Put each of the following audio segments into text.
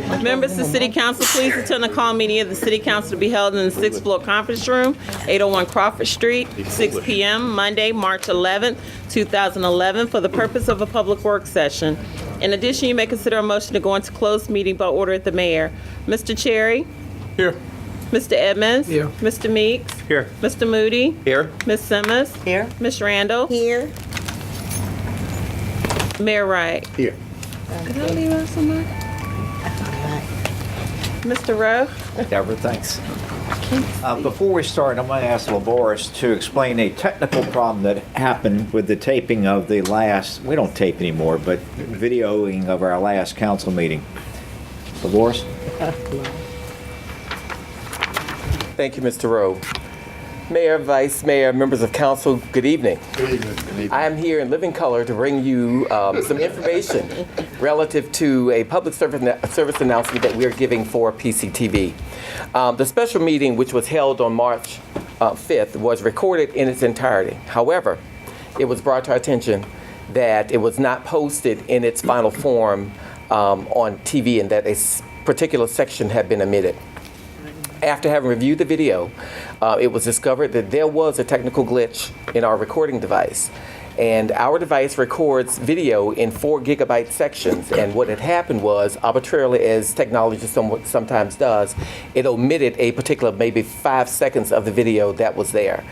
Members of the City Council, please attend the call meeting of the City Council to be held in the 6th floor conference room, 801 Crawford Street, 6 p.m., Monday, March 11th, 2011, for the purpose of a public work session. In addition, you may consider a motion to go into closed meeting by order of the mayor. Mr. Cherry? Here. Mr. Edmonds? Here. Mr. Meeks? Here. Mr. Moody? Here. Ms. Simmons? Here. Ms. Randall? Here. Mayor Wright? Here. Did I leave out somebody? Mr. Rowe? Deborah, thanks. Before we start, I'm going to ask LaVoris to explain a technical problem that happened with the taping of the last, we don't tape anymore, but videoing of our last council meeting. LaVoris? Thank you, Mr. Rowe. Mayor, Vice Mayor, members of council, good evening. Good evening. Good evening. I am here in living color to bring you some information relative to a public service announcement that we are giving for PCTV. The special meeting, which was held on March 5th, was recorded in its entirety. However, it was brought to our attention that it was not posted in its final form on TV and that a particular section had been omitted. After having reviewed the video, it was discovered that there was a technical glitch in our recording device. And our device records video in 4 gigabyte sections. And what had happened was, arbitrarily, as technology sometimes does, it omitted a particular maybe 5 seconds of the video that was there.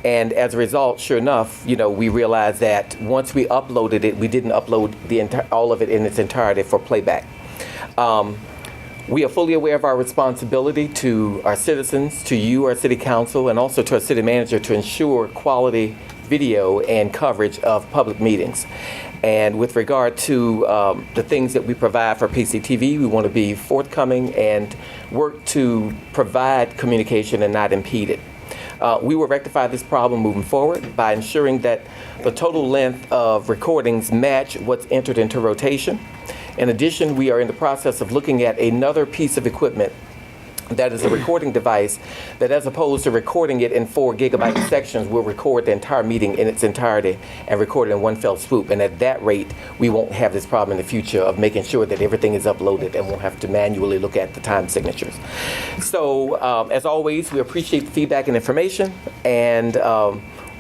And as a result, sure enough, we realized that once we uploaded it, we didn't upload all of it in its entirety for playback. We are fully aware of our responsibility to our citizens, to you, our city council, and also to our city manager to ensure quality video and coverage of public meetings. And with regard to the things that we provide for PCTV, we want to be forthcoming and work to provide communication and not impede it. We will rectify this problem moving forward by ensuring that the total length of recordings match what's entered into rotation. In addition, we are in the process of looking at another piece of equipment that is a recording device that, as opposed to recording it in 4 gigabyte sections, will record the entire meeting in its entirety and record it in one fell swoop. And at that rate, we won't have this problem in the future of making sure that everything is uploaded and won't have to manually look at the time signatures. So, as always, we appreciate the feedback and information, and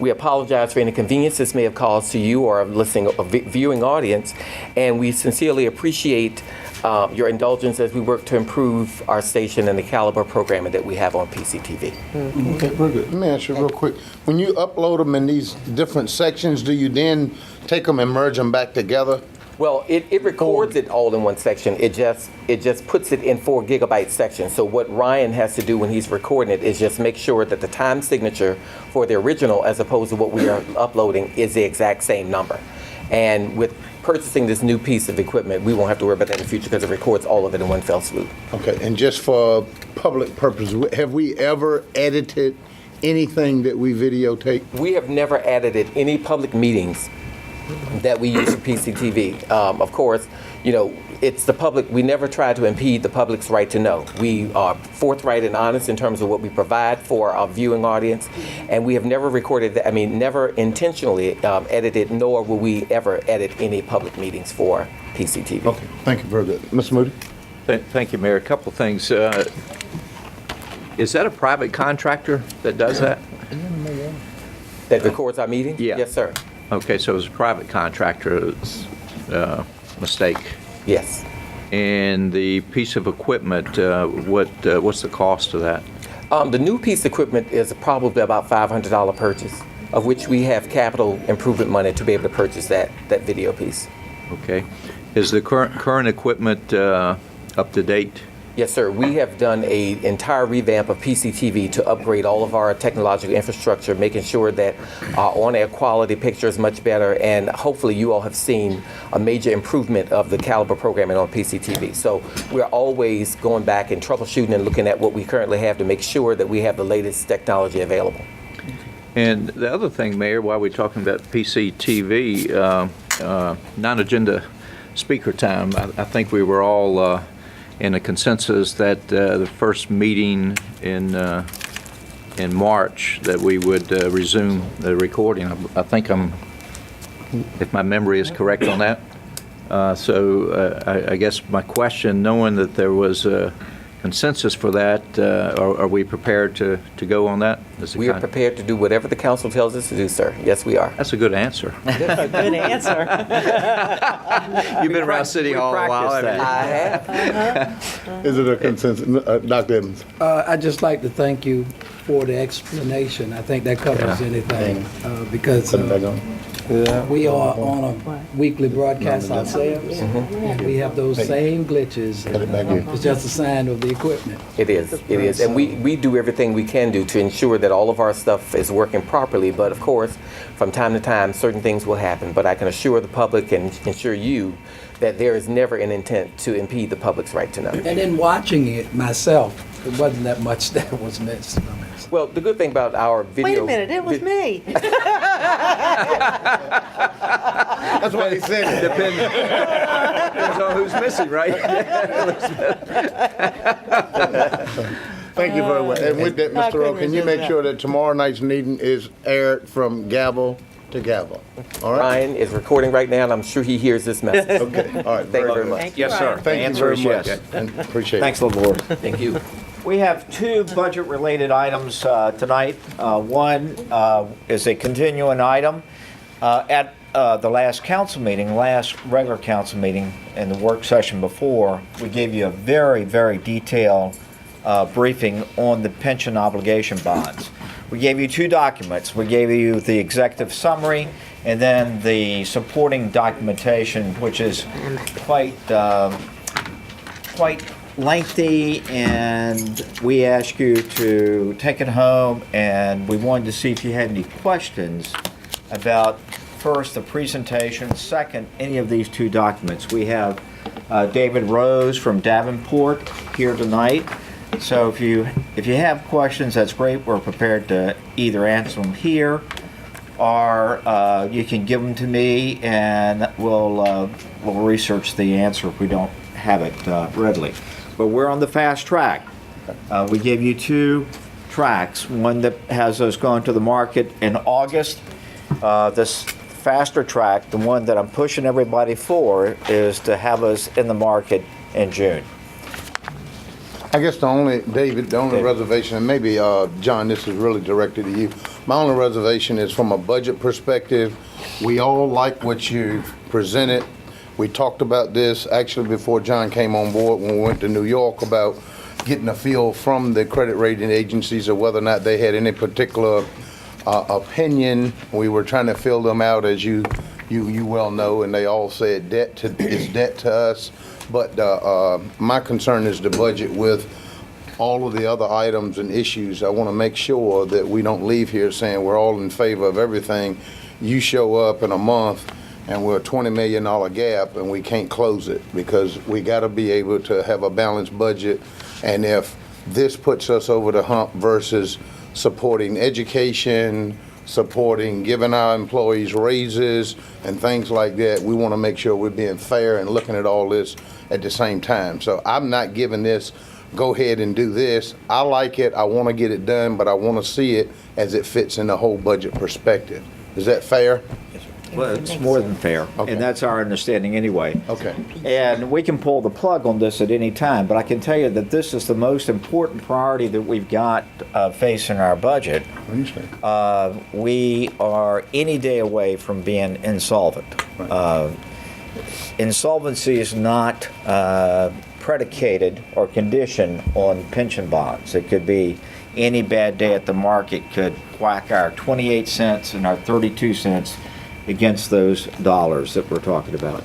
we apologize for any inconvenience this may have caused to you or a listening or viewing audience, and we sincerely appreciate your indulgence as we work to improve our station and the caliber of programming that we have on PCTV. Okay, very good. Let me ask you real quick. When you upload them in these different sections, do you then take them and merge them back together? Well, it records it all in one section. It just puts it in 4 gigabyte sections. So what Ryan has to do when he's recording it is just make sure that the time signature for the original, as opposed to what we are uploading, is the exact same number. And with purchasing this new piece of equipment, we won't have to worry about that in the future because it records all of it in one fell swoop. Okay, and just for public purposes, have we ever edited anything that we videotape? We have never edited any public meetings that we use for PCTV. Of course, it's the public. We never try to impede the public's right to know. We are forthright and honest in terms of what we provide for our viewing audience, and we have never recorded, never intentionally edited, nor will we ever edit any public meetings for PCTV. Okay, thank you very good. Mr. Moody? Thank you, Mayor. A couple of things. Is that a private contractor that does that? That records our meetings? Yeah. Yes, sir. Okay, so it's a private contractor's mistake. Yes. And the piece of equipment, what's the cost of that? The new piece of equipment is probably about $500 purchase, of which we have capital improvement money to be able to purchase that video piece. Okay. Is the current equipment up to date? Yes, sir. We have done an entire revamp of PCTV to upgrade all of our technological infrastructure, making sure that our on-air quality picture is much better, and hopefully you all have seen a major improvement of the caliber programming on PCTV. So we're always going back and troubleshooting and looking at what we currently have to make sure that we have the latest technology available. And the other thing, Mayor, while we're talking about PCTV, non-agenda speaker time, I think we were all in a consensus that the first meeting in March that we would resume the recording. I think if my memory is correct on that. I guess my question, knowing that there was a consensus for that, are we prepared to go on that? We are prepared to do whatever the council tells us to do, sir. Yes, we are. That's a good answer. Good answer. You've been around City Hall a while. practiced that. I have. Is it a consensus? Dr. Evans? I'd just like to thank you for the explanation. I think that covers anything, because Put it back on. we are on a weekly broadcast ourselves, and we have those same glitches. Put it back in. It's just a sign of the equipment. It is. And we do everything we can do to ensure that all of our stuff is working properly. But of course, from time to time, certain things will happen. But I can assure the public and assure you that there is never an intent to impede the public's right to know. And in watching it myself, it wasn't that much that was missed from it. Well, the good thing about our video... Wait a minute, it was me. That's why he said it. Depends on who's missing, right? Thank you very much. And with that, My Mr. Rowe, can you goodness, make yeah. sure that tomorrow night's meeting is aired from gavel to gavel? All right? Ryan is recording right now, and I'm sure he hears this message. Okay, all right. Thank you very good. much. Thank you, Yes, sir. Ryan. The Thank you answer very is much. yes. And appreciate it. Thanks, LaVoy. Thank you. We have two budget-related items tonight. One is a continuing item. At the last regular council meeting, and the work session before, we gave you a very, very detailed briefing on the pension obligation bonds. We gave you two documents. We gave you the executive summary and then the supporting documentation, which is quite lengthy, and we asked you to take it home, and we wanted to see if you had any questions about, first, the presentation, second, any of these two documents. We have David Rose from Davenport here tonight, so if you have questions, that's great. We're prepared to either answer them here, or you can give them to me, and we'll research the answer if we don't have it readily. But we're on the fast track. We gave you two tracks, one that has us going to the market in August. This faster track, the one that I'm pushing everybody for, is to have us in the market in June. I guess the only reservation, and maybe, John, this is really directed to you. My only reservation is from a budget perspective. We all like what you presented. We talked about this actually before John came on board when we went to New York about getting a feel from the credit rating agencies of whether or not they had any particular opinion. We were trying to fill them out, as you well know, and they all said debt to us. But my concern is the budget with all of the other items and issues. I want to make sure that we don't leave here saying we're all in favor of everything. You show up in a month and we're a $20 million gap and we can't close it, because we got to be able to have a balanced budget. And if this puts us over the hump versus supporting education, supporting giving our employees raises and things like that, we want to make sure we're being fair and looking at all this at the same time. So I'm not giving this, go ahead and do this. I like it, I want to get it done, but I want to see it as it fits in the whole budget perspective. Is that fair? Well, it's more than fair, Okay. and that's our understanding anyway. Okay. And we can pull the plug on this at any time, but I can tell you that this is the most important priority that we've got facing our budget. I understand. We are any day away from being insolvent. Insolvency is not predicated or conditioned on pension bonds. It could be any bad day at the market could whack our 28 cents and our 32 cents against those dollars that we're talking about.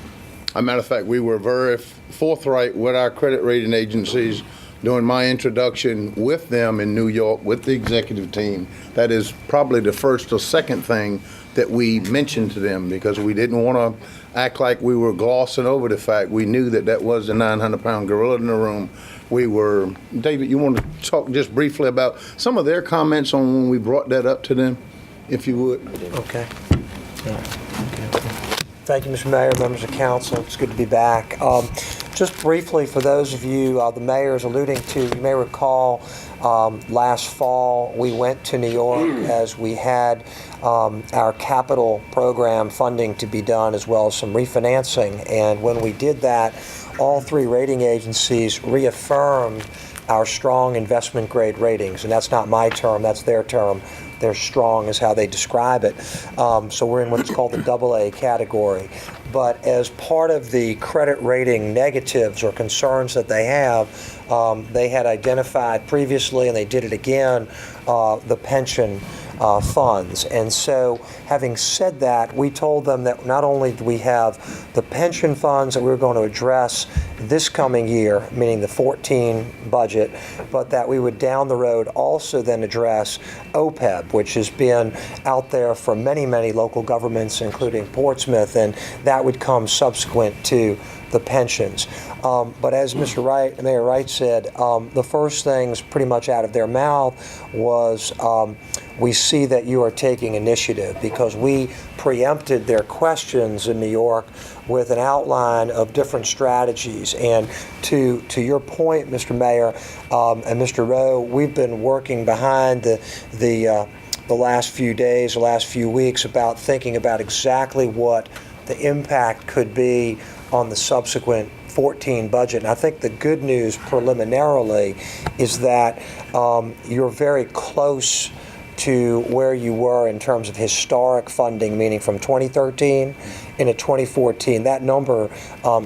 As a matter of fact, we were very forthright with our credit rating agencies during my introduction with them in New York with the executive team. That is probably the first or second thing that we mentioned to them, because we didn't want to act like we were glossing over the fact. We knew that that was the 900-pound gorilla in the room. David, you want to talk just briefly about some of their comments on when we brought that up to them, if you would? Okay. Thank you, Mr. Mayor, members of council. It's good to be back. Just briefly, for those of you the mayor is alluding to, you may recall last fall we went to New York as we had our capital program funding to be done, as well as some refinancing. And when we did that, all three rating agencies reaffirmed our strong investment grade ratings. And that's not my term, that's their term. They're strong is how they describe it. So we're in what's called the AA category. But as part of the credit rating negatives or concerns that they have, they had identified previously, and they did it again, the pension funds. And so, having said that, we told them that not only do we have the pension funds that we were going to address this coming year, meaning the 14 budget, but that we would down the road also then address OPEB, which has been out there for many, many local governments, including Portsmouth, and that would come subsequent to the pensions. But as Mr. Wright, Mayor Wright said, the first things pretty much out of their mouth was, we see that you are taking initiative, because we preempted their questions in New York with an outline of different strategies. And to your point, Mr. Mayor and Mr. Rowe, we've been working behind the last few days, the last few weeks, about thinking about exactly what the impact could be on the subsequent 14 budget. And I think the good news preliminarily is that you're very close to where you were in terms of historic funding, meaning from 2013 into 2014. That number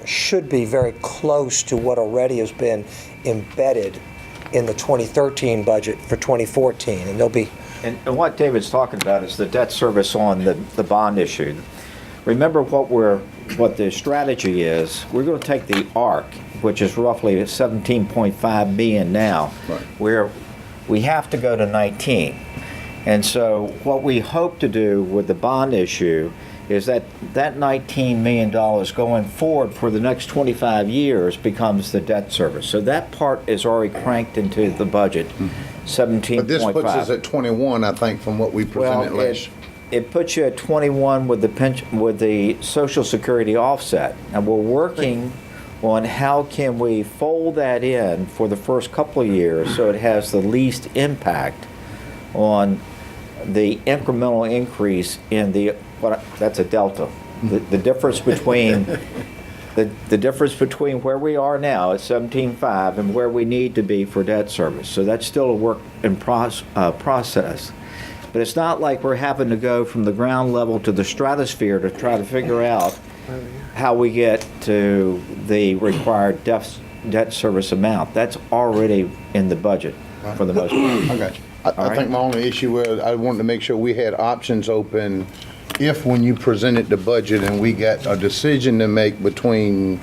should be very close to what already has been embedded in the 2013 budget for 2014. And there'll be... And what David's talking about is the debt service on the bond issue. Remember what the strategy is. We're going to take the ARC, which is roughly 17.5 billion now, Right. where we have to go to 19. And so what we hope to do with the bond issue is that $19 million going forward for the next 25 years becomes the debt service. So that part is already cranked into the budget, 17.5. But this puts us at 21, I think, from what we presented last. It puts you at 21 with the pension, with the Social Security offset. And we're working on how can we fold that in for the first couple of years so it has the least impact on the incremental increase in that's a delta. The difference between the difference between where we are now at 17.5 and where we need to be for debt service. So that's still a work in process. But it's not like we're having to go from the ground level to the stratosphere to try to figure out how we get to the required debt service amount. That's already in the budget for the most part. I got you. I think my only issue was I wanted to make sure we had options open if, when you presented the budget and we got a decision to make between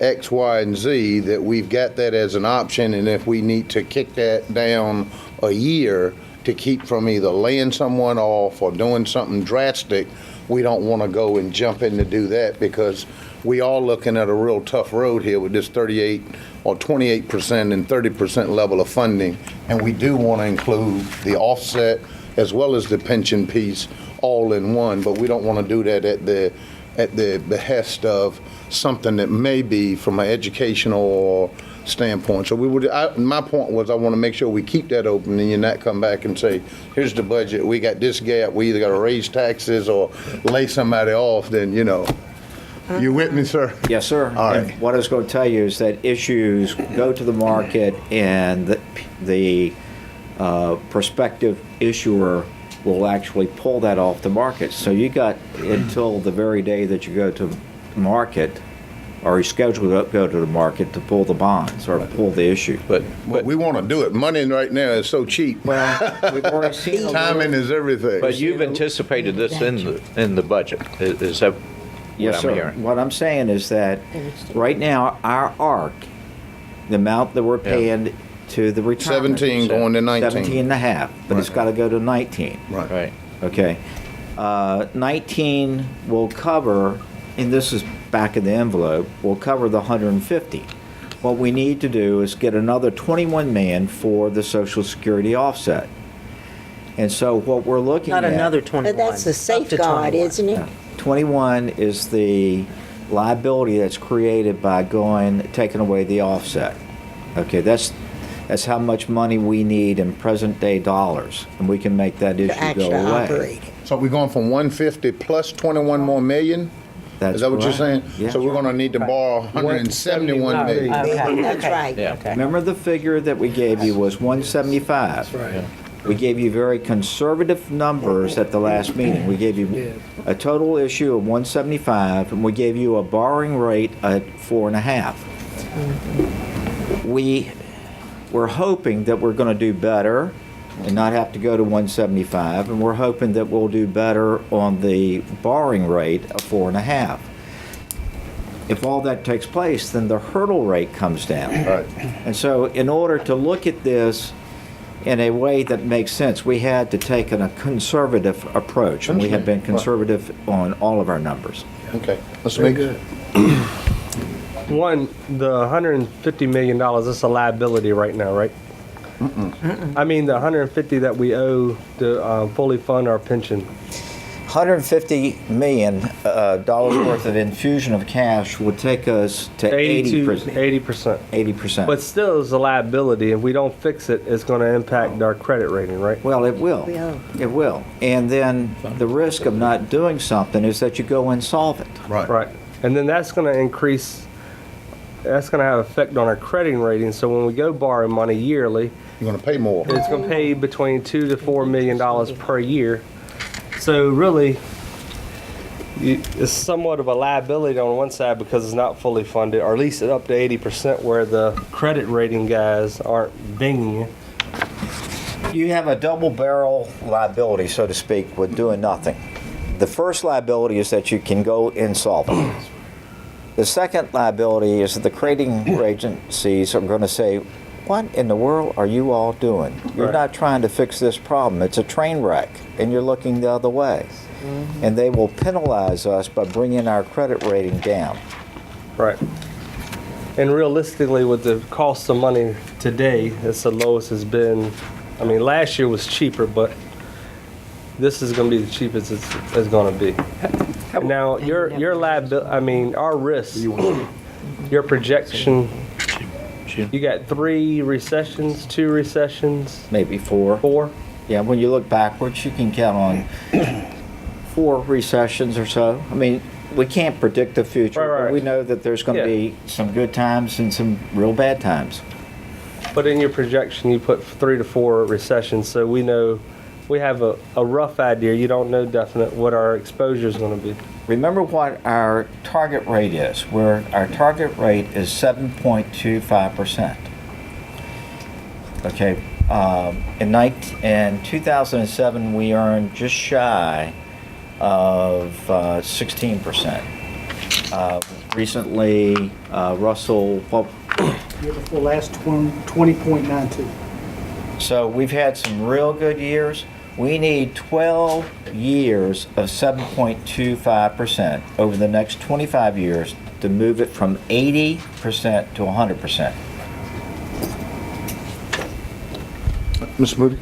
X, Y, and Z, that we've got that as an option, and if we need to kick that down a year to keep from either laying someone off or doing something drastic, we don't want to go and jump in to do that, because we are looking at a real tough road here with this 38 or 28% and 30% level of funding, and we do want to include the offset as well as the pension piece all in one, but we don't want to do that at the behest of something that may be from an educational standpoint. So my point was I want to make sure we keep that open and you not come back and say, here's the budget, we got this gap, we either got to raise taxes or lay somebody off, then, you know. You with me, sir? Yes, sir. All right. And what I was going to tell you is that issues go to the market, and the prospective issuer will actually pull that off the market. So you got until the very day that you go to market, or you schedule to go to the market to pull the bonds or pull the issue. But We want to do it. Money right now is so cheap. Well, we've already seen Timing is everything. But you've anticipated this in the budget. Is that Yes, what I'm sir. hearing? What I'm saying is that right now, our ARC, the amount that we're paying to the retirement. 17 going to 19. 17 and a half, but it's Right. got to go to 19. Right. Okay. 19 will cover, and this is back in the envelope, will cover the 150. What we need to do is get another 21 million for the Social Security offset. And so what we're looking Not at. another 21. But that's a up to safeguard, 21. isn't it? 21 is the liability that's created by taking away the offset. Okay, that's how much money we need in present day dollars, and we can make that issue To go actually away. operate it. So we're going from 150 plus 21 more million? That's Is that what you're saying? correct. Yeah. So we're gonna need to borrow 171 million. That's right. Remember the figure that we gave you was 175. Right. We gave you very conservative numbers at the last meeting. We gave you a total issue of 175, and we gave you a borrowing rate at 4.5. We're hoping that we're going to do better and not have to go to 175, and we're hoping that we'll do better on the borrowing rate of 4.5. If all that takes place, then the hurdle rate comes down. Right. And so in order to look at this in a way that makes sense, we had to take a conservative approach, and we have been conservative on all of our numbers. Okay. Let's make it. One, the $150 million, that's a liability right now, right? I mean, the 150 that we owe to fully fund our pension. $150 million worth of infusion of cash would take us to 80%. 80%. 80%. But still, it's a liability. If we don't fix it, it's going to impact our credit rating, right? Well, it will. Will. It will. And then the risk of not doing something is that you go insolvent. Right. And then that's going to increase, that's going to have effect on our credit rating. So when we go borrow money yearly, You're gonna pay more. it's going to pay between $2 to $4 million per year. So really, it's somewhat of a liability on one side because it's not fully funded, or at least up to 80% where the credit rating guys aren't dinging you. You have a double barrel liability, so to speak, with doing nothing. The first liability is that you can go insolvent. The second liability is that the credit agencies are going to say, what in the world are you all doing? You're Right. not trying to fix this problem. It's a train wreck, and you're looking the other way. And they will penalize us by bringing our credit rating down. Right. And realistically, with the cost of money today, it's the lowest it's been. I mean, last year was cheaper, but this is going to be the cheapest it's going to be. Now, your liability, I mean, our risk, your projection, you got 3 recessions, 2 recessions, Maybe 4. 4. Yeah, when you look backwards, you can count on 4 recessions or so. I mean, we can't predict the future, Right. but we know that there's going to Yeah. be some good times and some real bad times. But in your projection, you put 3 to 4 recessions, so we know, we have a rough idea. You don't know definite what our exposure is going to be. Remember what our target rate is. Our target rate is 7.25%. Okay. In 2007, we earned just shy of 16%. Recently, Russell, Year before last, 20.92. so we've had some real good years. We need 12 years of 7.25% over the next 25 years to move it from 80% to 100%. Mr. Moody?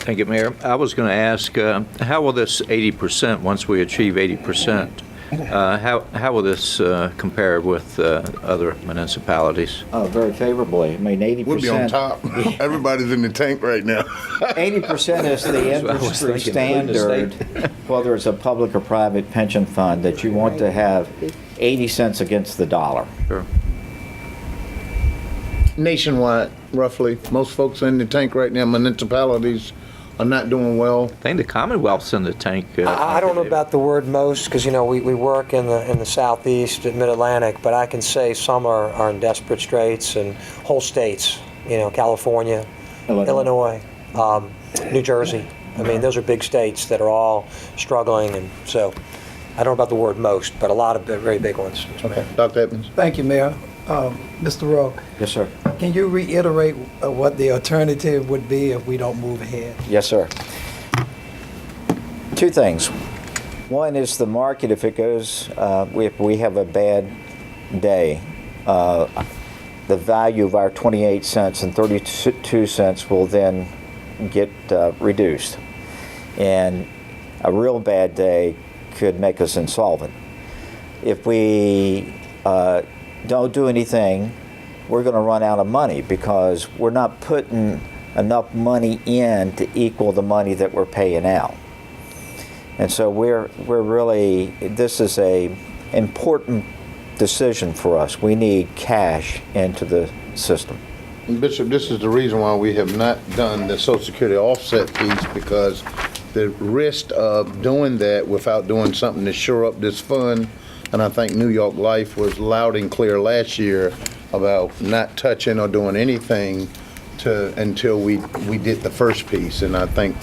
Thank you, Mayor. I was going to ask, how will this 80%, once we achieve 80%, how will this compare with other municipalities? Very favorably. I mean, 80%. We'll be on top. Everybody's in the tank right now. 80% is the what I was industry thinking, including the standard, whether it's a public or private pension fund, that you want to have 80 cents against the dollar. Sure. Nationwide, roughly, most folks are in the tank right now. Municipalities are not doing well. I think the Commonwealth's in the tank. I don't know about the word most, because, you know, we work in the southeast, mid-Atlantic, but I can say some are in desperate straits, and whole states, you know, California, Illinois, New Jersey. I mean, those are big states that are all struggling, and so I don't know about the word most, but a lot of very big ones. Okay, Dr. Evans? Thank you, Mayor. Mr. Rowe, Yes, sir. can you reiterate what the alternative would be if we don't move ahead? Yes, sir. 2 things. One is the market, if it goes, if we have a bad day, the value of our 28 cents and 32 cents will then get reduced. And a real bad day could make us insolvent. if we don't do anything, we're going to run out of money because we're not putting enough money in to equal the money that we're paying out. And so we're really, this is a important decision for us. We need cash into the system. Bishop, this is the reason why we have not done the Social Security offset piece, because the risk of doing that without doing something to shore up this fund, and I think New York Life was loud and clear last year about not touching or doing anything until we did the first piece, and I think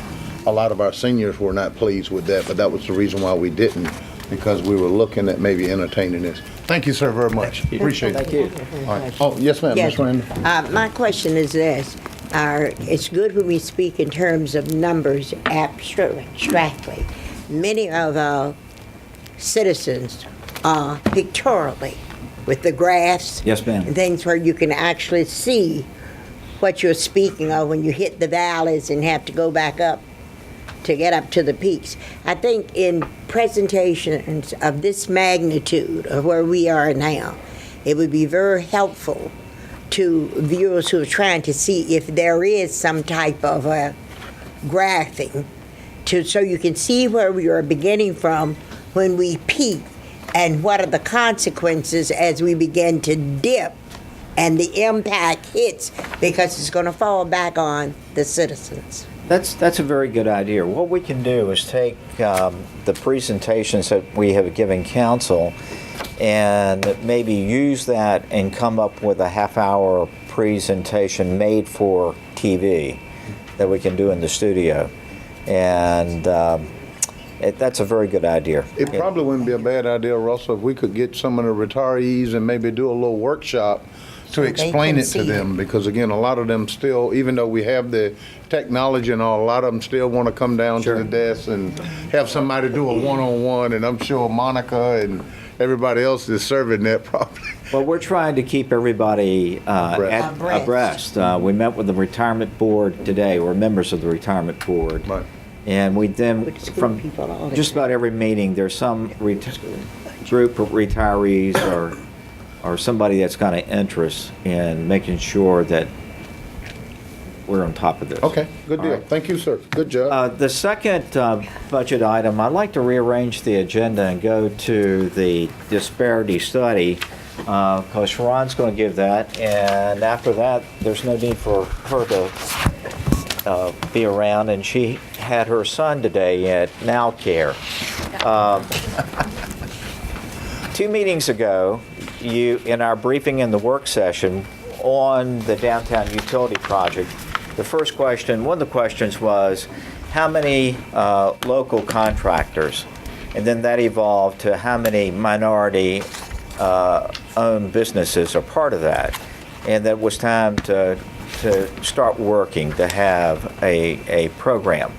a lot of our seniors were not pleased with that, but that was the reason why we didn't, because we were looking at maybe entertaining this. Thank you, sir, very much. Appreciate it. Thank you. All right. Oh, yes, ma'am, Ms. Yes. Randall. My question is this. It's good when we speak in terms of numbers abstractly. Many of our citizens are pictorially with the graphs. Yes, ma'am. And things where you can actually see what you're speaking of when you hit the valleys and have to go back up to get up to the peaks. I think in presentations of this magnitude of where we are now, it would be very helpful to viewers who are trying to see if there is some type of a graphing so you can see where we are beginning from when we peak and what are the consequences as we begin to dip and the impact hits, because it's going to fall back on the citizens. That's a very good idea. What we can do is take the presentations that we have given council and maybe use that and come up with a half-hour presentation made for TV that we can do in the studio. And that's a very good idea. It probably wouldn't be a bad idea, Russell, if we could get some of the retirees and maybe do a little workshop to explain can it to see. them, because again, a lot of them still, even though we have the technology and all, a lot of them still want to come down to the desk and have somebody do a one-on-one, and I'm sure Monica and everybody else is serving that probably. Well, we're trying to keep everybody abreast. We met with the retirement board today. We're members of the retirement board. Right. And we then, With school from people all the just about every meeting, there's some group of retirees or somebody that's got an interest in making sure that we're on top of this. Okay, good deal. All right. Thank you, sir. Good job. The second budget item, I'd like to rearrange the agenda and go to the disparity study, because Sharon's going to give that, and after that, there's no need for her to be around, and she had her son today at Now Care. 2 meetings ago, in our briefing in the work session on the downtown utility project, one of the questions was, how many local contractors? And then that evolved to how many minority owned businesses are part of that. And that was time to start working to have a program.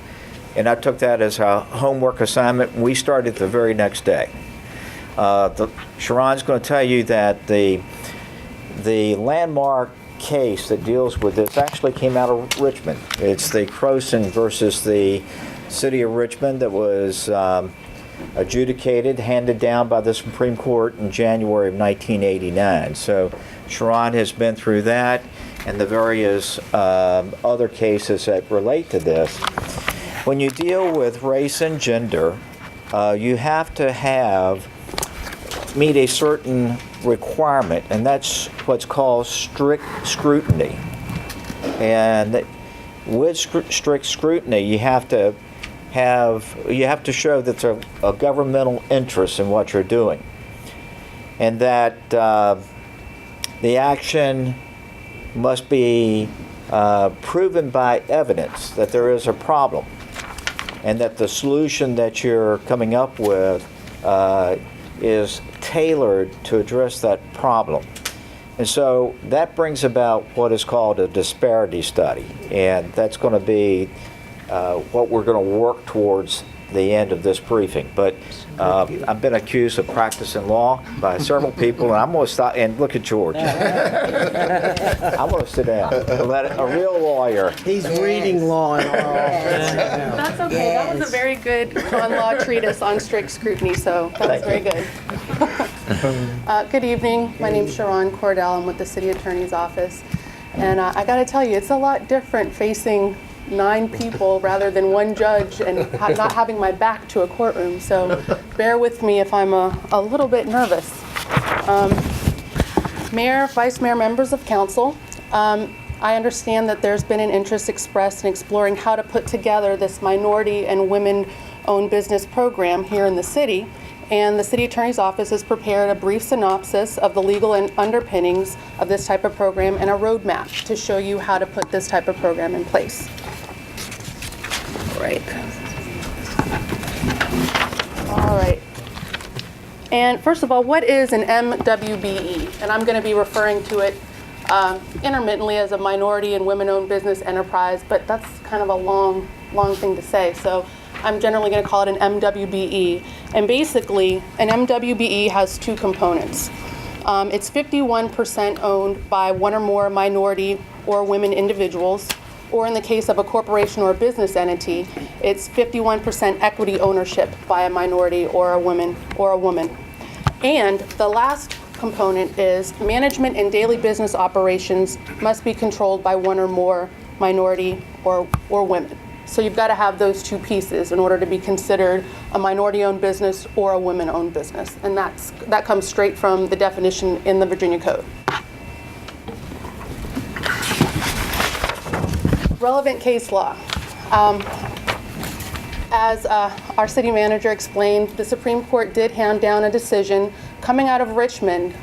And I took that as a homework assignment, and we started the very next day. Sharon's going to tell you that the landmark case that deals with this actually came out of Richmond. It's the Croson versus the City of Richmond that was adjudicated, handed down by the Supreme Court in January of 1989. So Sharon has been through that and the various other cases that relate to this. When you deal with race and gender, you have to meet a certain requirement, and that's what's called strict scrutiny. And with strict scrutiny, you have to show that there's a governmental interest in what you're doing, and that the action must be proven by evidence that there is a problem, and that the solution that you're coming up with is tailored to address that problem. And so that brings about what is called a disparity study, and that's going to be what we're going to work towards the end of this briefing. But I've been accused of practicing law by several people, and I'm going to stop and look at George. I'm going to sit down. Let a real lawyer. He's reading law and all. That's okay. That was a very good law treatise on strict scrutiny, so that was very good. Good evening. My name's Sharon Cordell. I'm with the City Attorney's Office. And I got to tell you, it's a lot different facing 9 people rather than one judge and not having my back to a courtroom. So bear with me if I'm a little bit nervous. Mayor, Vice Mayor, members of council, I understand that there's been an interest expressed in exploring how to put together this minority and women-owned business program here in the city. And the City Attorney's Office has prepared a brief synopsis of the legal and underpinnings of this type of program and a roadmap to show you how to put this type of program in place. All right. And first of all, what is an MWBE? And I'm going to be referring to it intermittently as a minority and women-owned business enterprise, but that's kind of a long thing to say. So I'm generally going to call it an MWBE. And basically, an MWBE has 2 components. It's 51% owned by one or more minority or women individuals, or in the case of a corporation or a business entity, it's 51% equity ownership by a minority or a woman. And the last component is management and daily business operations must be controlled by one or more minority or women. So you've got to have those 2 pieces in order to be considered a minority-owned business or a women-owned business. And that comes straight from the definition in the Virginia Code. Relevant case law. As our city manager explained, the Supreme Court did hand down a decision coming out of Richmond,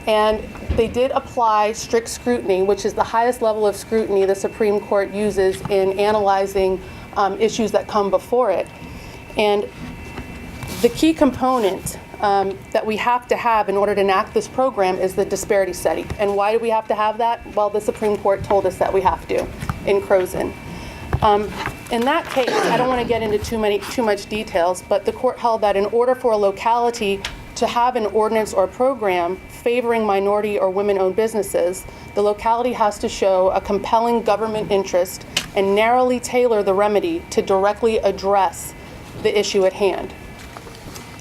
and they did apply strict scrutiny, which is the highest level of scrutiny the Supreme Court uses in analyzing issues that come before it. And the key component that we have to have in order to enact this program is the disparity study. And why do we have to have that? Well, the Supreme Court told us that we have to in Croson. In that case, I don't want to get into too much details, but the court held that in order for a locality to have an ordinance or program favoring minority or women-owned businesses, the locality has to show a compelling government interest and narrowly tailor the remedy to directly address the issue at hand.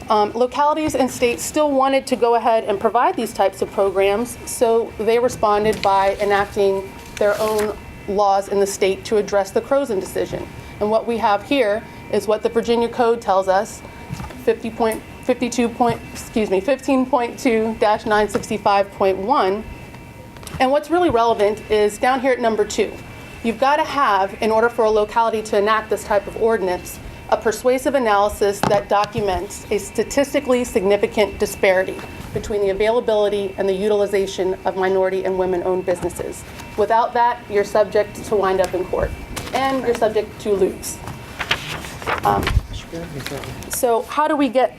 Localities and states still wanted to go ahead and provide these types of programs, so they responded by enacting their own laws in the state to address the Croson decision. And what we have here is what the Virginia Code tells us, 15.2-965.1. And what's really relevant is down here at number 2. You've got to have, in order for a locality to enact this type of ordinance, a persuasive analysis that documents a statistically significant disparity between the availability and the utilization of minority and women-owned businesses. Without that, you're subject to wind up in court, and you're subject to lose. So how do we get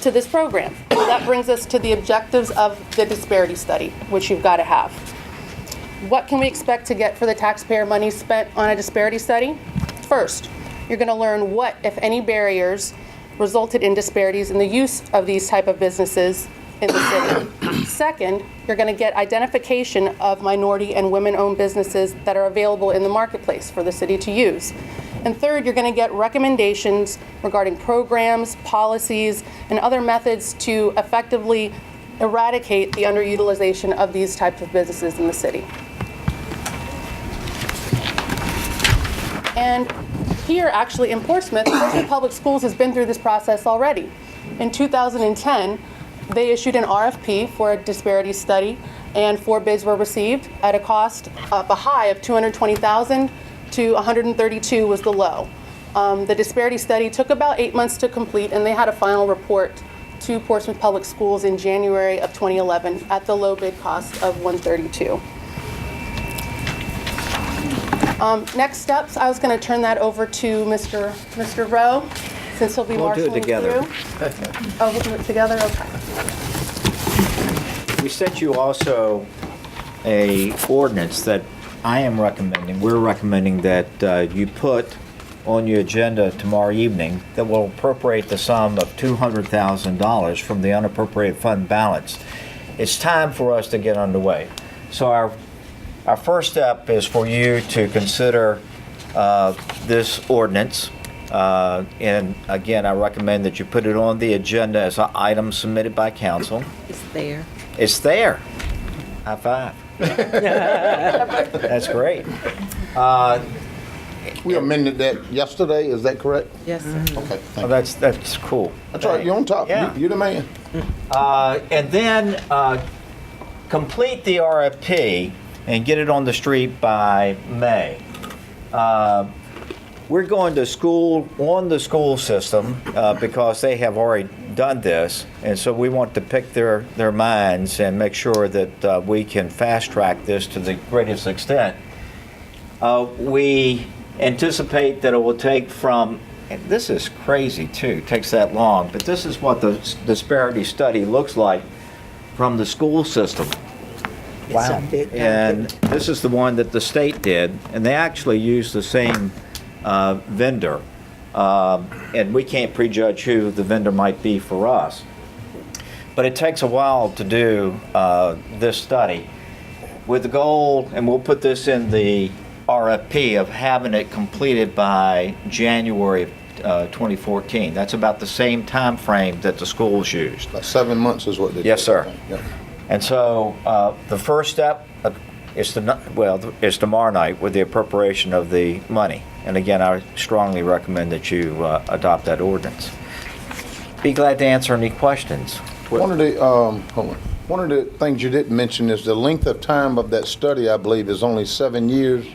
to this program? Well, that brings us to the objectives of the disparity study, which you've got to have. What can we expect to get for the taxpayer money spent on a disparity study? First, you're going to learn what, if any, barriers resulted in disparities in the use of these type of businesses in the city. Second, you're going to get identification of minority and women-owned businesses that are available in the marketplace for the city to use. And third, you're going to get recommendations regarding programs, policies, and other methods to effectively eradicate the underutilization of these types of businesses in the city. And here, actually, in Portsmouth Public Schools has been through this process already. In 2010, they issued an RFP for a disparity study, and 4 bids were received at a cost of a high of $220,000 to $132,000 was the low. The disparity study took about 8 months to complete, and they had a final report to Portsmouth Public Schools in January of 2011 at the low bid cost of $132,000. Next steps, I was going to turn that over to Mr. Rowe, since he'll be marshalling through. We'll do it together. Oh, we'll do it together? Okay. We sent you also a ordinance that we're recommending that you put on your agenda tomorrow evening that will appropriate the sum of $200,000 from the unappropriated fund balance. It's time for us to get underway. So our first step is for you to consider this ordinance And again, I recommend that you put it on the agenda as an item submitted by council. It's there. It's there. High five. That's great. We amended that yesterday, is that correct? Yes, sir. Okay, Oh, thank you. that's cool. That's right, you're on top. Yeah. You're the man. And then complete the RFP and get it on the street by May. We're going to school, on the school system, because they have already done this, and so we want to pick their minds and make sure that we can fast track this to the greatest extent. We anticipate that it will take from, and this is crazy too, it takes that long, but this is what the disparity study looks like from the school system. Wow. And this is the one that the state did, and they actually used the same vendor. And we can't prejudge who the vendor might be for us. But it takes a while to do this study with the goal, and we'll put this in the RFP, of having it completed by January of 2014. That's about the same time frame that the schools used. About 7 months is what they did. Yes, sir. Yeah. And so the first step is tomorrow night with the appropriation of the money. And again, I strongly recommend that you adopt that ordinance. Be glad to answer any questions. One of the things you didn't mention is the length of time of that study, I believe, is only 7 years.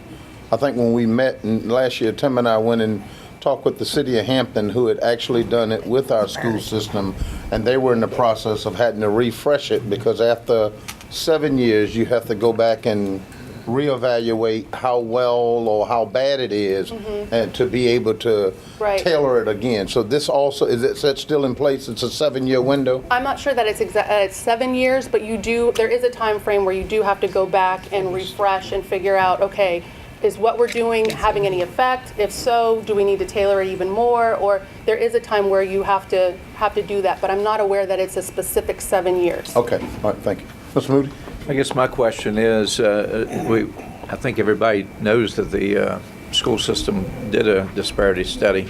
I think when we met last year, Tim and I went and talked with the city of Hampton, who had actually done it with our school system, and they were in the process of having to refresh it, because after 7 years, you have to go back and reevaluate how well or how bad it is, and to be able to tailor it again. So this also, is that still in place? It's a 7-year window? I'm not sure that it's 7 years, but there is a time frame where you do have to go back and refresh and figure out, okay, is what we're doing having any effect? If so, do we need to tailor it even more? Or there is a time where you have to do that, but I'm not aware that it's a specific 7 years. Okay, all right, thank you. Mr. Moody? I guess my question is, I think everybody knows that the school system did a disparity study,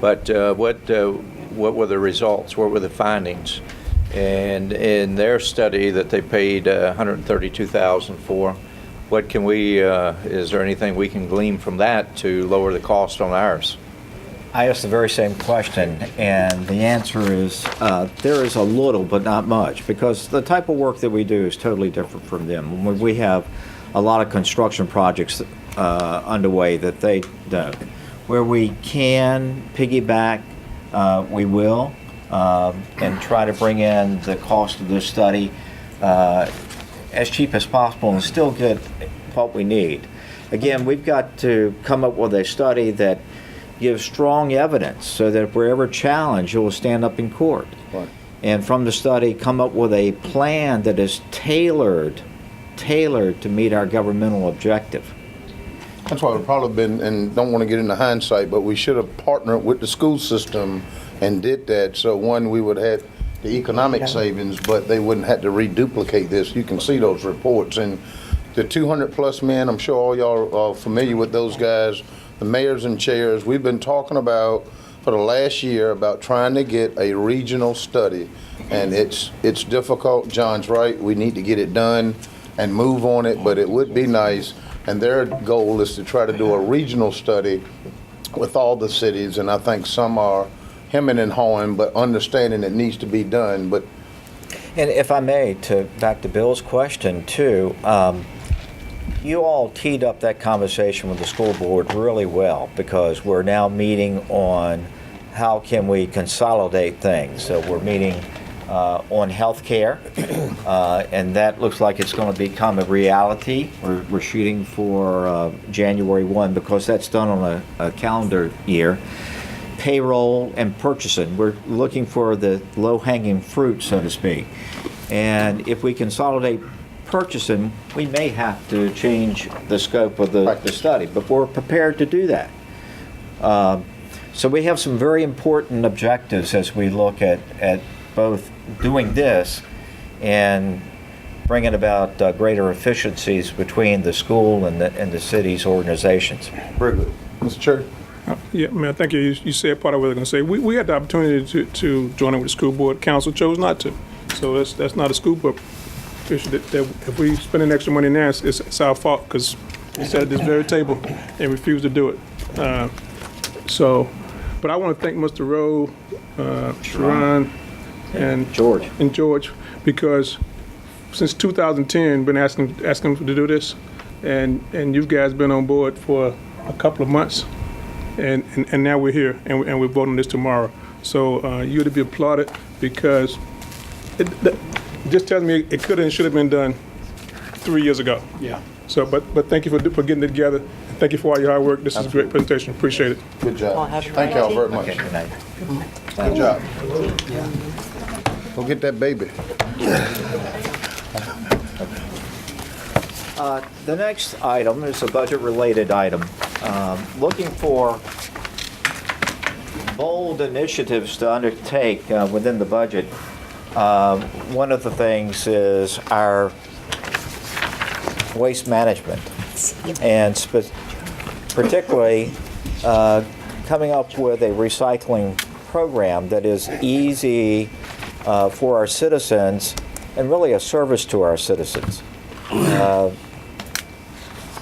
but what were the results? What were the findings? And in their study that they paid $132,000 for, what can we, is there anything we can glean from that to lower the cost on ours? I asked the very same question, and the answer is there is a little, but not much, because the type of work that we do is totally different from them. We have a lot of construction projects underway that they don't. Where we can piggyback, we will, and try to bring in the cost of this study as cheap as possible and still get what we need. Again, we've got to come up with a study that gives strong evidence so that if we're ever challenged, it will stand up in court. Right. And from the study, come up with a plan that is tailored to meet our governmental objective. That's why we've probably been, and don't want to get into hindsight, but we should have partnered with the school system and did that. So one, we would have the economic savings, but they wouldn't have to reduplicate this. You can see those reports. And the 200-plus men, I'm sure all y'all are familiar with those guys, the mayors and chairs. We've been talking about for the last year about trying to get a regional study. And it's difficult. John's right. We need to get it done and move on it, but it would be nice. And their goal is to try to do a regional study with all the cities, and I think some are hemming and hawing, but understanding it needs to be done. But And if I may, back to Bill's question too, you all teed up that conversation with the school board really well, because we're now meeting on how can we consolidate things. So we're meeting on health care, and that looks like it's going to become a reality. We're shooting for January 1 because that's done on a calendar year. Payroll and purchasing, we're looking for the low-hanging fruit, so to speak. And if we consolidate purchasing, we may have to change the scope of the study, but we're prepared to do that. So we have some very important objectives as we look at both doing this and bringing about greater efficiencies between the school and the city's organizations. very good. Mr. Chair? Yeah, man, I think you said part of what I was going to say. We had the opportunity to join in with the school board. Council chose not to. So that's not a school board issue. That if we spend extra money now, it's our fault because we sat at this very table and refused to do it. But I want to thank Mr. Rowe, Sharon, and George, because since 2010, been asking to do this, and you guys been on board for a couple of months, and now we're here and we're voting this tomorrow. So you're to be applauded because it just tells me it could and should have been done 3 years ago. Yeah. So, but thank you for getting it together. Thank you for all your hard work. This is a great presentation. Appreciate it. Good job. Thank y'all very much. Good job. Go get that baby. The next item is a budget-related item. Looking for bold initiatives to undertake within the budget. One of the things is our waste management, and particularly coming up with a recycling program that is easy for our citizens and really a service to our citizens.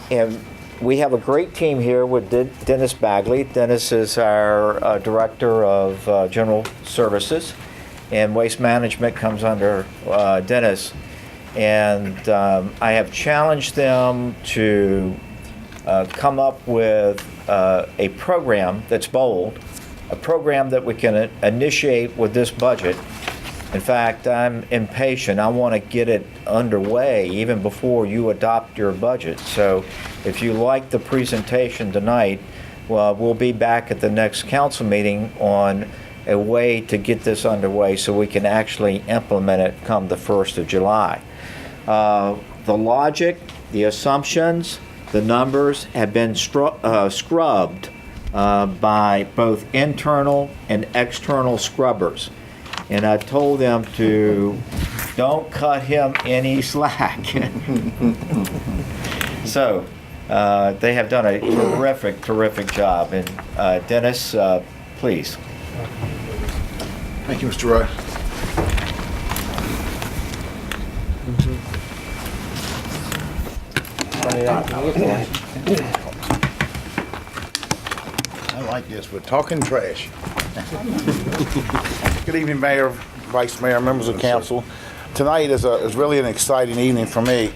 And we have a great team here with Dennis Bagley. Dennis is our Director of General Services, and Waste Management comes under Dennis. And I have challenged them to come up with a program that's bold, a program that we can initiate with this budget. In fact, I'm impatient. I want to get it underway even before you adopt your budget. So if you like the presentation tonight, well, we'll be back at the next council meeting on a way to get this underway so we can actually implement it come the 1st of July. The logic, the assumptions, the numbers have been scrubbed by both internal and external scrubbers. And I told them to don't cut him any slack. So they have done a terrific job. And Dennis, please. Thank you, Mr. Rowe. I like this. We're talking trash. Good evening, Mayor, Vice Mayor, members of council. Tonight is really an exciting evening for me.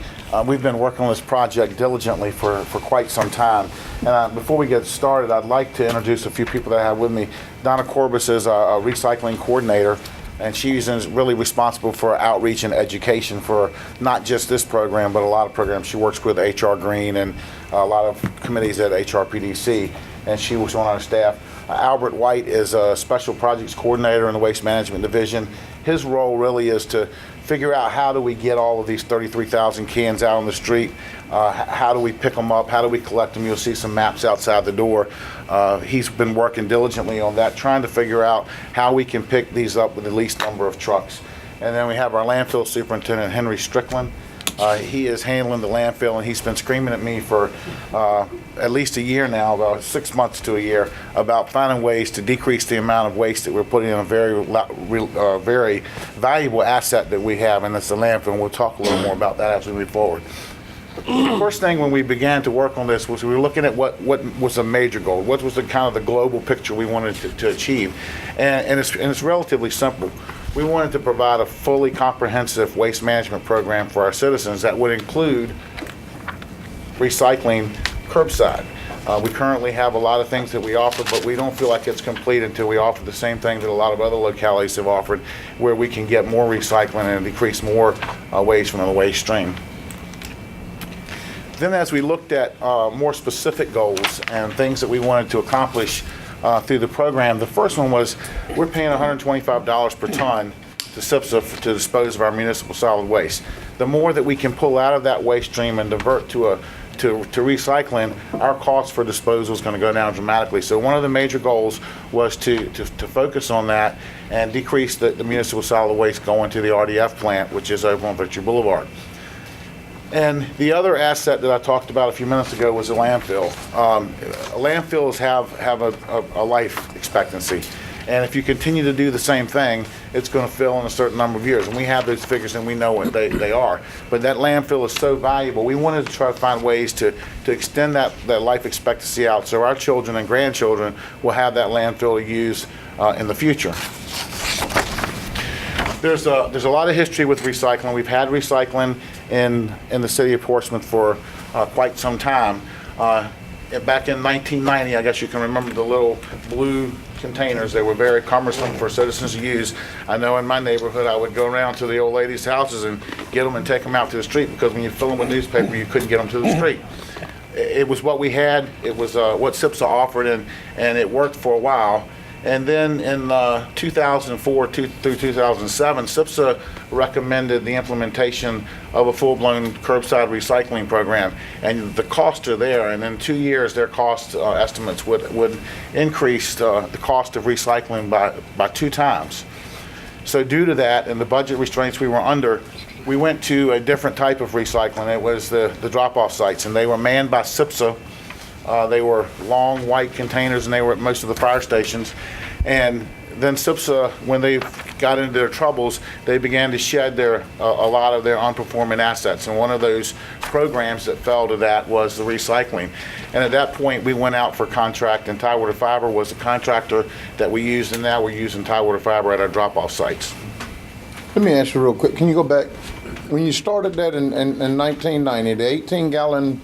We've been working on this project diligently for quite some time. And before we get started, I'd like to introduce a few people that I have with me. Donna Corbus is a recycling coordinator, and she's really responsible for outreach and education for not just this program, but a lot of programs. She works with HR Green and a lot of committees at HRPDC, and she was on our staff. Albert White is a special projects coordinator in the Waste Management Division. His role really is to figure out how do we get all of these 33,000 cans out on the street, how do we pick them up, how do we collect them. You'll see some maps outside the door. He's been working diligently on that, trying to figure out how we can pick these up with the least number of trucks. And then we have our landfill superintendent, Henry Strickland. He is handling the landfill, and he's been screaming at me for at least a year now, about 6 months to a year, about finding ways to decrease the amount of waste that we're putting in a very valuable asset that we have, and it's the landfill. And we'll talk a little more about that as we move forward. The first thing when we began to work on this was we were looking at what was a major goal, what was the kind of the global picture we wanted to achieve, and it's relatively simple. We wanted to provide a fully comprehensive waste management program for our citizens that would include recycling curbside. We currently have a lot of things that we offer, but we don't feel like it's complete until we offer the same thing that a lot of other localities have offered, where we can get more recycling and decrease more waste from the waste stream. Then as we looked at more specific goals and things that we wanted to accomplish through the program, the first one was we're paying $125 per ton to dispose of our municipal solid waste. The more that we can pull out of that waste stream and divert to recycling, our cost for disposal is going to go down dramatically. So one of the major goals was to focus on that and decrease the municipal solid waste going to the RDF plant, which is over on Victory Boulevard. And the other asset that I talked about a few minutes ago was a landfill. Landfills have a life expectancy. And if you continue to do the same thing, it's going to fill in a certain number of years. And we have those figures and we know what they are. But that landfill is so valuable. We wanted to try to find ways to extend that life expectancy out so our children and grandchildren will have that landfill to use in the future. There's a lot of history with recycling. We've had recycling in the city of Portsmouth for quite some time. Back in 1990, I guess you can remember the little blue containers. They were very cumbersome for citizens to use. I know in my neighborhood I would go around to the old ladies' houses and get them and take them out to the street, because when you fill them with newspaper you couldn't get them to the street. It was what we had. It was what SIPSA offered, and it worked for a while. And then in 2004 through 2007, SIPSA recommended the implementation of a full-blown curbside recycling program. And the costs are there, and in 2 years their cost estimates would increase the cost of recycling by 2 times. So due to that and the budget restraints we were under, we went to a different type of recycling. It was the drop-off sites, and they were manned by SIPSA. They were long white containers, and they were at most of the fire stations. And then SIPSA, when they got into their troubles, they began to shed a lot of their unperforming assets. And one of those programs that fell to that was the recycling. And at that point, we went out for contract, and Tidewater Fiber was the contractor that we used, and now we're using Tidewater Fiber at our drop-off sites. Let me ask you real quick. Can you go back? When you started that in 1990, the 18-gallon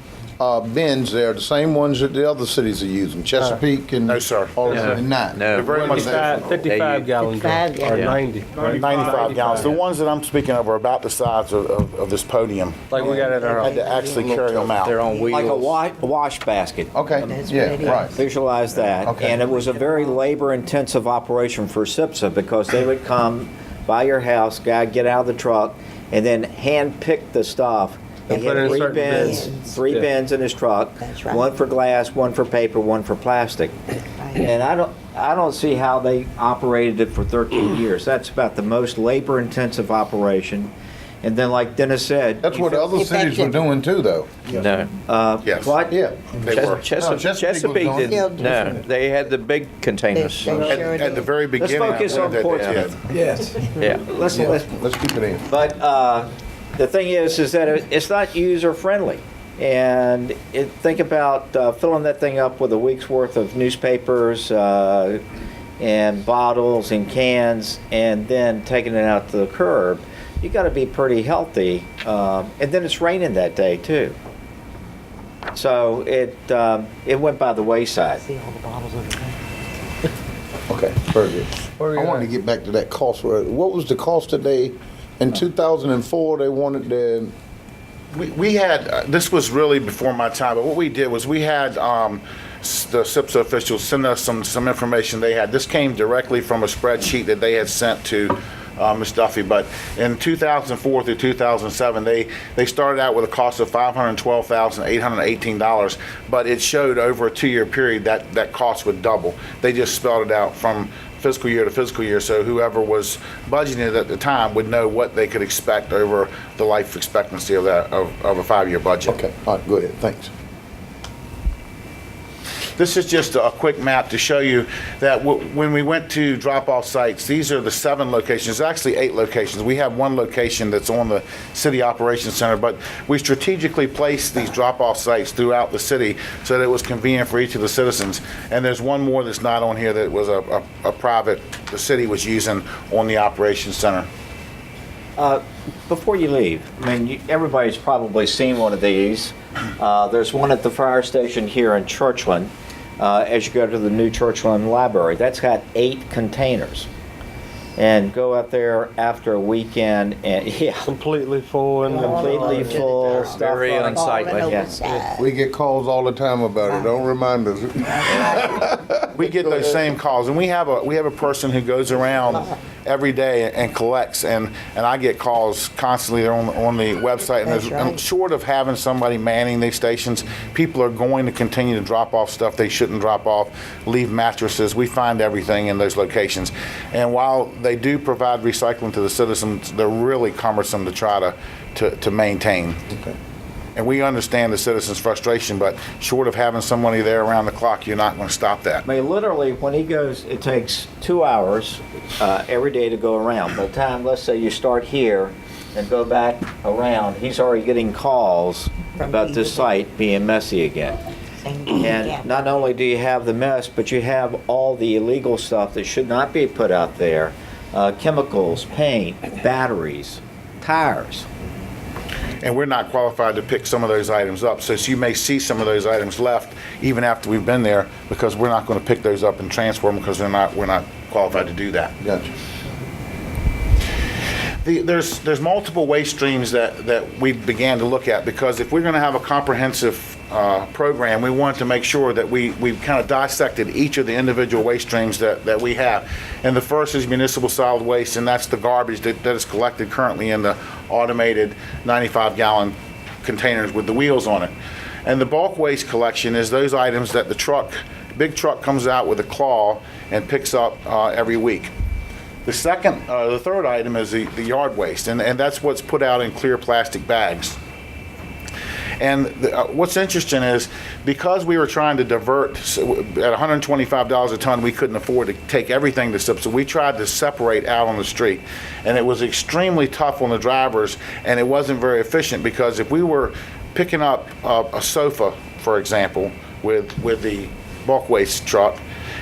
bins there, the same ones that the other cities are using, Chesapeake and No, sir. and nine. No. They're very much 55 gallons or 90. 95 gallons. The ones that I'm speaking of are about the size of this podium. Like we got at our I had to actually carry them out. They're on wheels. Like a wash basket. Okay, That's yeah, what it is. right. Visualize that. Okay. And it was a very labor-intensive operation for SIPSA, because they would come by your house, get out of the truck, and then hand-pick the stuff. And He put had it in 3 certain bins, bins. 3 Yeah. bins in his truck. That's right. One for glass, one for paper, one for plastic. And I don't see how they operated it for 13 years. That's about the most labor-intensive operation. And then, like Dennis said, That's what other cities were doing too, though. No. Yes. what? Yeah. They were. Chesapeake was didn't. doing No, it. they had the big containers. At the very Let's beginning, focus I on believe that they Portsmouth. did. Yes. Yeah. Let's Let's keep it in. But the thing is that it's not user-friendly. And think about filling that thing up with a week's worth of newspapers and bottles and cans, and then taking it out to the curb. You got to be pretty healthy. And then it's raining that day too. So it went by the wayside. Okay, very good. I wanted to get back to that cost. What was the cost today? In 2004, they wanted the... We had, this was really before my time, but what we did was we had the SIPSA officials send us some information they had. This came directly from a spreadsheet that they had sent to Ms. Duffy, but in 2004 through 2007, they started out with a cost of $512,818, but it showed over a 2-year period that cost would double. They just spelled it out from fiscal year to fiscal year, so whoever was budgeting it at the time would know what they could expect over the life expectancy of a 5-year budget. Okay, all right, go ahead, thanks. This is just a quick map to show you that when we went to drop-off sites, these are the 7 locations. There's actually 8 locations. We have 1 location that's on the City Operations Center, but we strategically placed these drop-off sites throughout the city so that it was convenient for each of the citizens. And there's 1 more that's not on here that was a private, the city was using on the Operations Center. Before you leave, I mean, everybody's probably seen one of these. There's one at the fire station here in Churchland. As you go to the new Churchland Library, that's got 8 containers. And go out there after a weekend and Completely full and completely full, stuff Very on it. unsightly. Yeah. We get calls all the time about it, don't remind us. We get those same calls, and we have a person who goes around every day and collects, and I get calls constantly. They're on the website, and, and short of having somebody manning these stations, people are going to continue to drop off stuff they shouldn't drop off, leave mattresses. We find everything in those locations, and while they do provide recycling to the citizens, they're really cumbersome to try to maintain. Okay. And we understand the citizens' frustration, but short of having somebody there around the clock, you're not going to stop that. I mean, literally, when he goes, it takes 2 hours every day to go around. By the time, let's say, you start here and go back around, he's already getting calls about this site being messy again. And not only do you have the mess, but you have all the illegal stuff that should not be put out there. Chemicals, paint, batteries, tires. And we're not qualified to pick some of those items up. So you may see some of those items left even after we've been there, because we're not going to pick those up and transfer them because we're not qualified to do that. Gotcha. There's multiple waste streams that we began to look at, because if we're going to have a comprehensive program, we wanted to make sure that we kind of dissected each of the individual waste streams that we have. And the first is municipal solid waste, and that's the garbage that is collected currently in the automated 95-gallon containers with the wheels on it. And the bulk waste collection is those items that the big truck comes out with a claw and picks up every week. The third item is the yard waste, and that's what's put out in clear plastic bags. And what's interesting is, because we were trying to divert, at $125 a ton, we couldn't afford to take everything to SIP, so we tried to separate out on the street. And it was extremely tough on the drivers, and it wasn't very efficient, because if we were picking up a sofa, for example, with the bulk waste truck,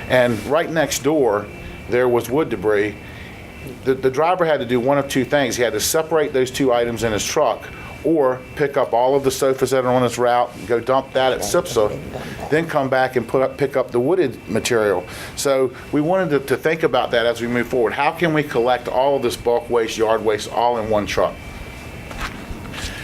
and right next door there was wood debris, the driver had to do one of two things. He had to separate those two items in his truck, or pick up all of the sofas that are on his route, go dump that at SIPSA, then come back and pick up the wooded material. So we wanted to think about that as we move forward. How can we collect all of this bulk waste, yard waste, all in one truck?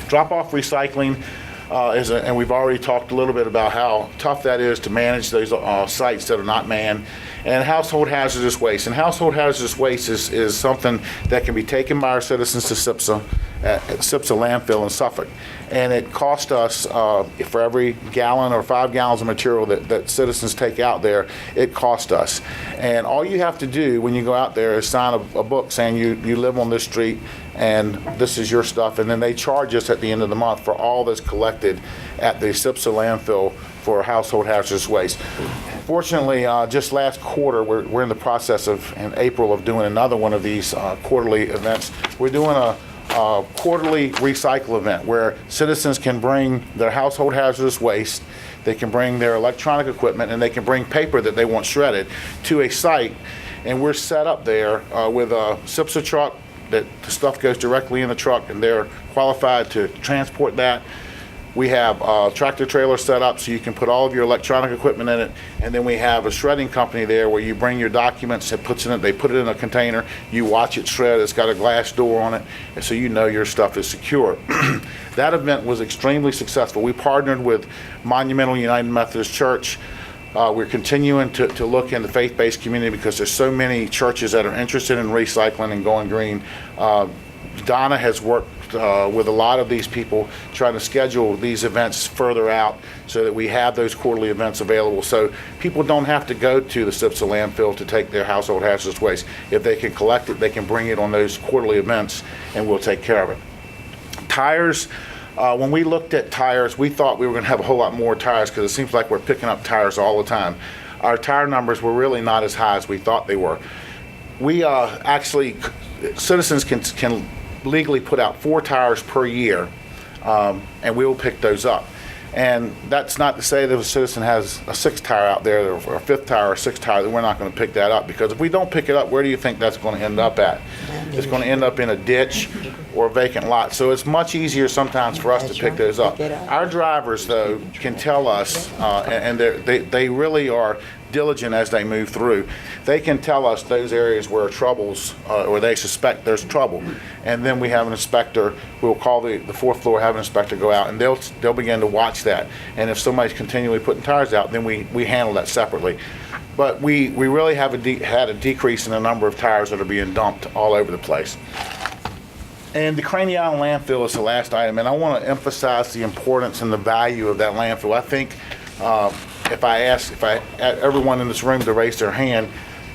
Drop-off recycling and we've already talked a little bit about how tough that is to manage those sites that are not manned. And household hazardous waste. And household hazardous waste is something that can be taken by our citizens to SIPSA, at SIPSA landfill in Suffolk. And it costs us, for every gallon or 5 gallons of material that citizens take out there, it costs us. And all you have to do when you go out there is sign a book saying you live on this street and this is your stuff. And then they charge us at the end of the month for all that's collected at the SIPSA landfill for household hazardous waste. Fortunately, just last quarter, we're in the process in April of doing another one of these quarterly events. We're doing a quarterly recycle event where citizens can bring their household hazardous waste, they can bring their electronic equipment, and they can bring paper that they want shredded to a site. And we're set up there with a SIPSA truck that the stuff goes directly in the truck, and they're qualified to transport that. We have a tractor trailer set up so you can put all of your electronic equipment in it, and then we have a shredding company there where you bring your documents, they put it in a container, you watch it shred, it's got a glass door on it, and so you know your stuff is secure. That event was extremely successful. We partnered with Monumental United Methodist Church. We're continuing to look in the faith-based community because there's so many churches that are interested in recycling and going green. Donna has worked with a lot of these people trying to schedule these events further out so that we have those quarterly events available, so people don't have to go to the SIPSA landfill to take their household hazardous waste. If they can collect it, they can bring it on those quarterly events and we'll take care of it. Tires. When we looked at tires, we thought we were going to have a whole lot more tires because it seems like we're picking up tires all the time. Our tire numbers were really not as high as we thought they were. We actually, citizens can legally put out 4 tires per year, and we will pick those up. And that's not to say that if a citizen has a 6th tire out there, or a 5th tire or 6th tire, that we're not going to pick that up, because if we don't pick it up, where do you think that's going to end up at? It's going to end up in a ditch or a vacant lot. So it's much easier sometimes for us to pick those up. Our drivers, though, can tell us, and they really are diligent as they move through. They can tell us those areas where troubles, or they suspect there's trouble, and then we have an inspector. We'll call the 4th floor, have an inspector go out, and they'll begin to watch that. And if somebody's continually putting tires out, then we handle that separately. But we really have had a decrease in the number of tires that are being dumped all over the place. And the Craney Island landfill is the last item, and I want to emphasize the importance and the value of that landfill. I think if I asked everyone in this room to raise their hand,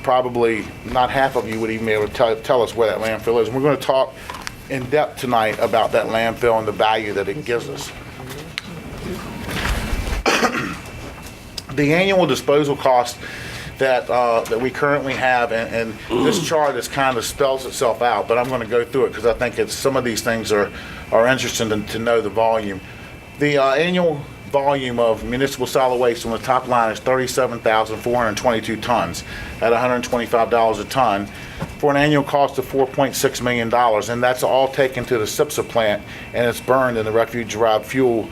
probably not half of you would even be able to tell us where that landfill is. And we're going to talk in depth tonight about that landfill and the value that it gives us. The annual disposal cost that we currently have, and this chart is kind of spells itself out, but I'm going to go through it because I think some of these things are interesting to know the volume. The annual volume of municipal solid waste on the top line is 37,422 tons at $125 a ton for an annual cost of $4.6 million, and that's all taken to the SIPSA plant, and it's burned in the refuge-derived fuel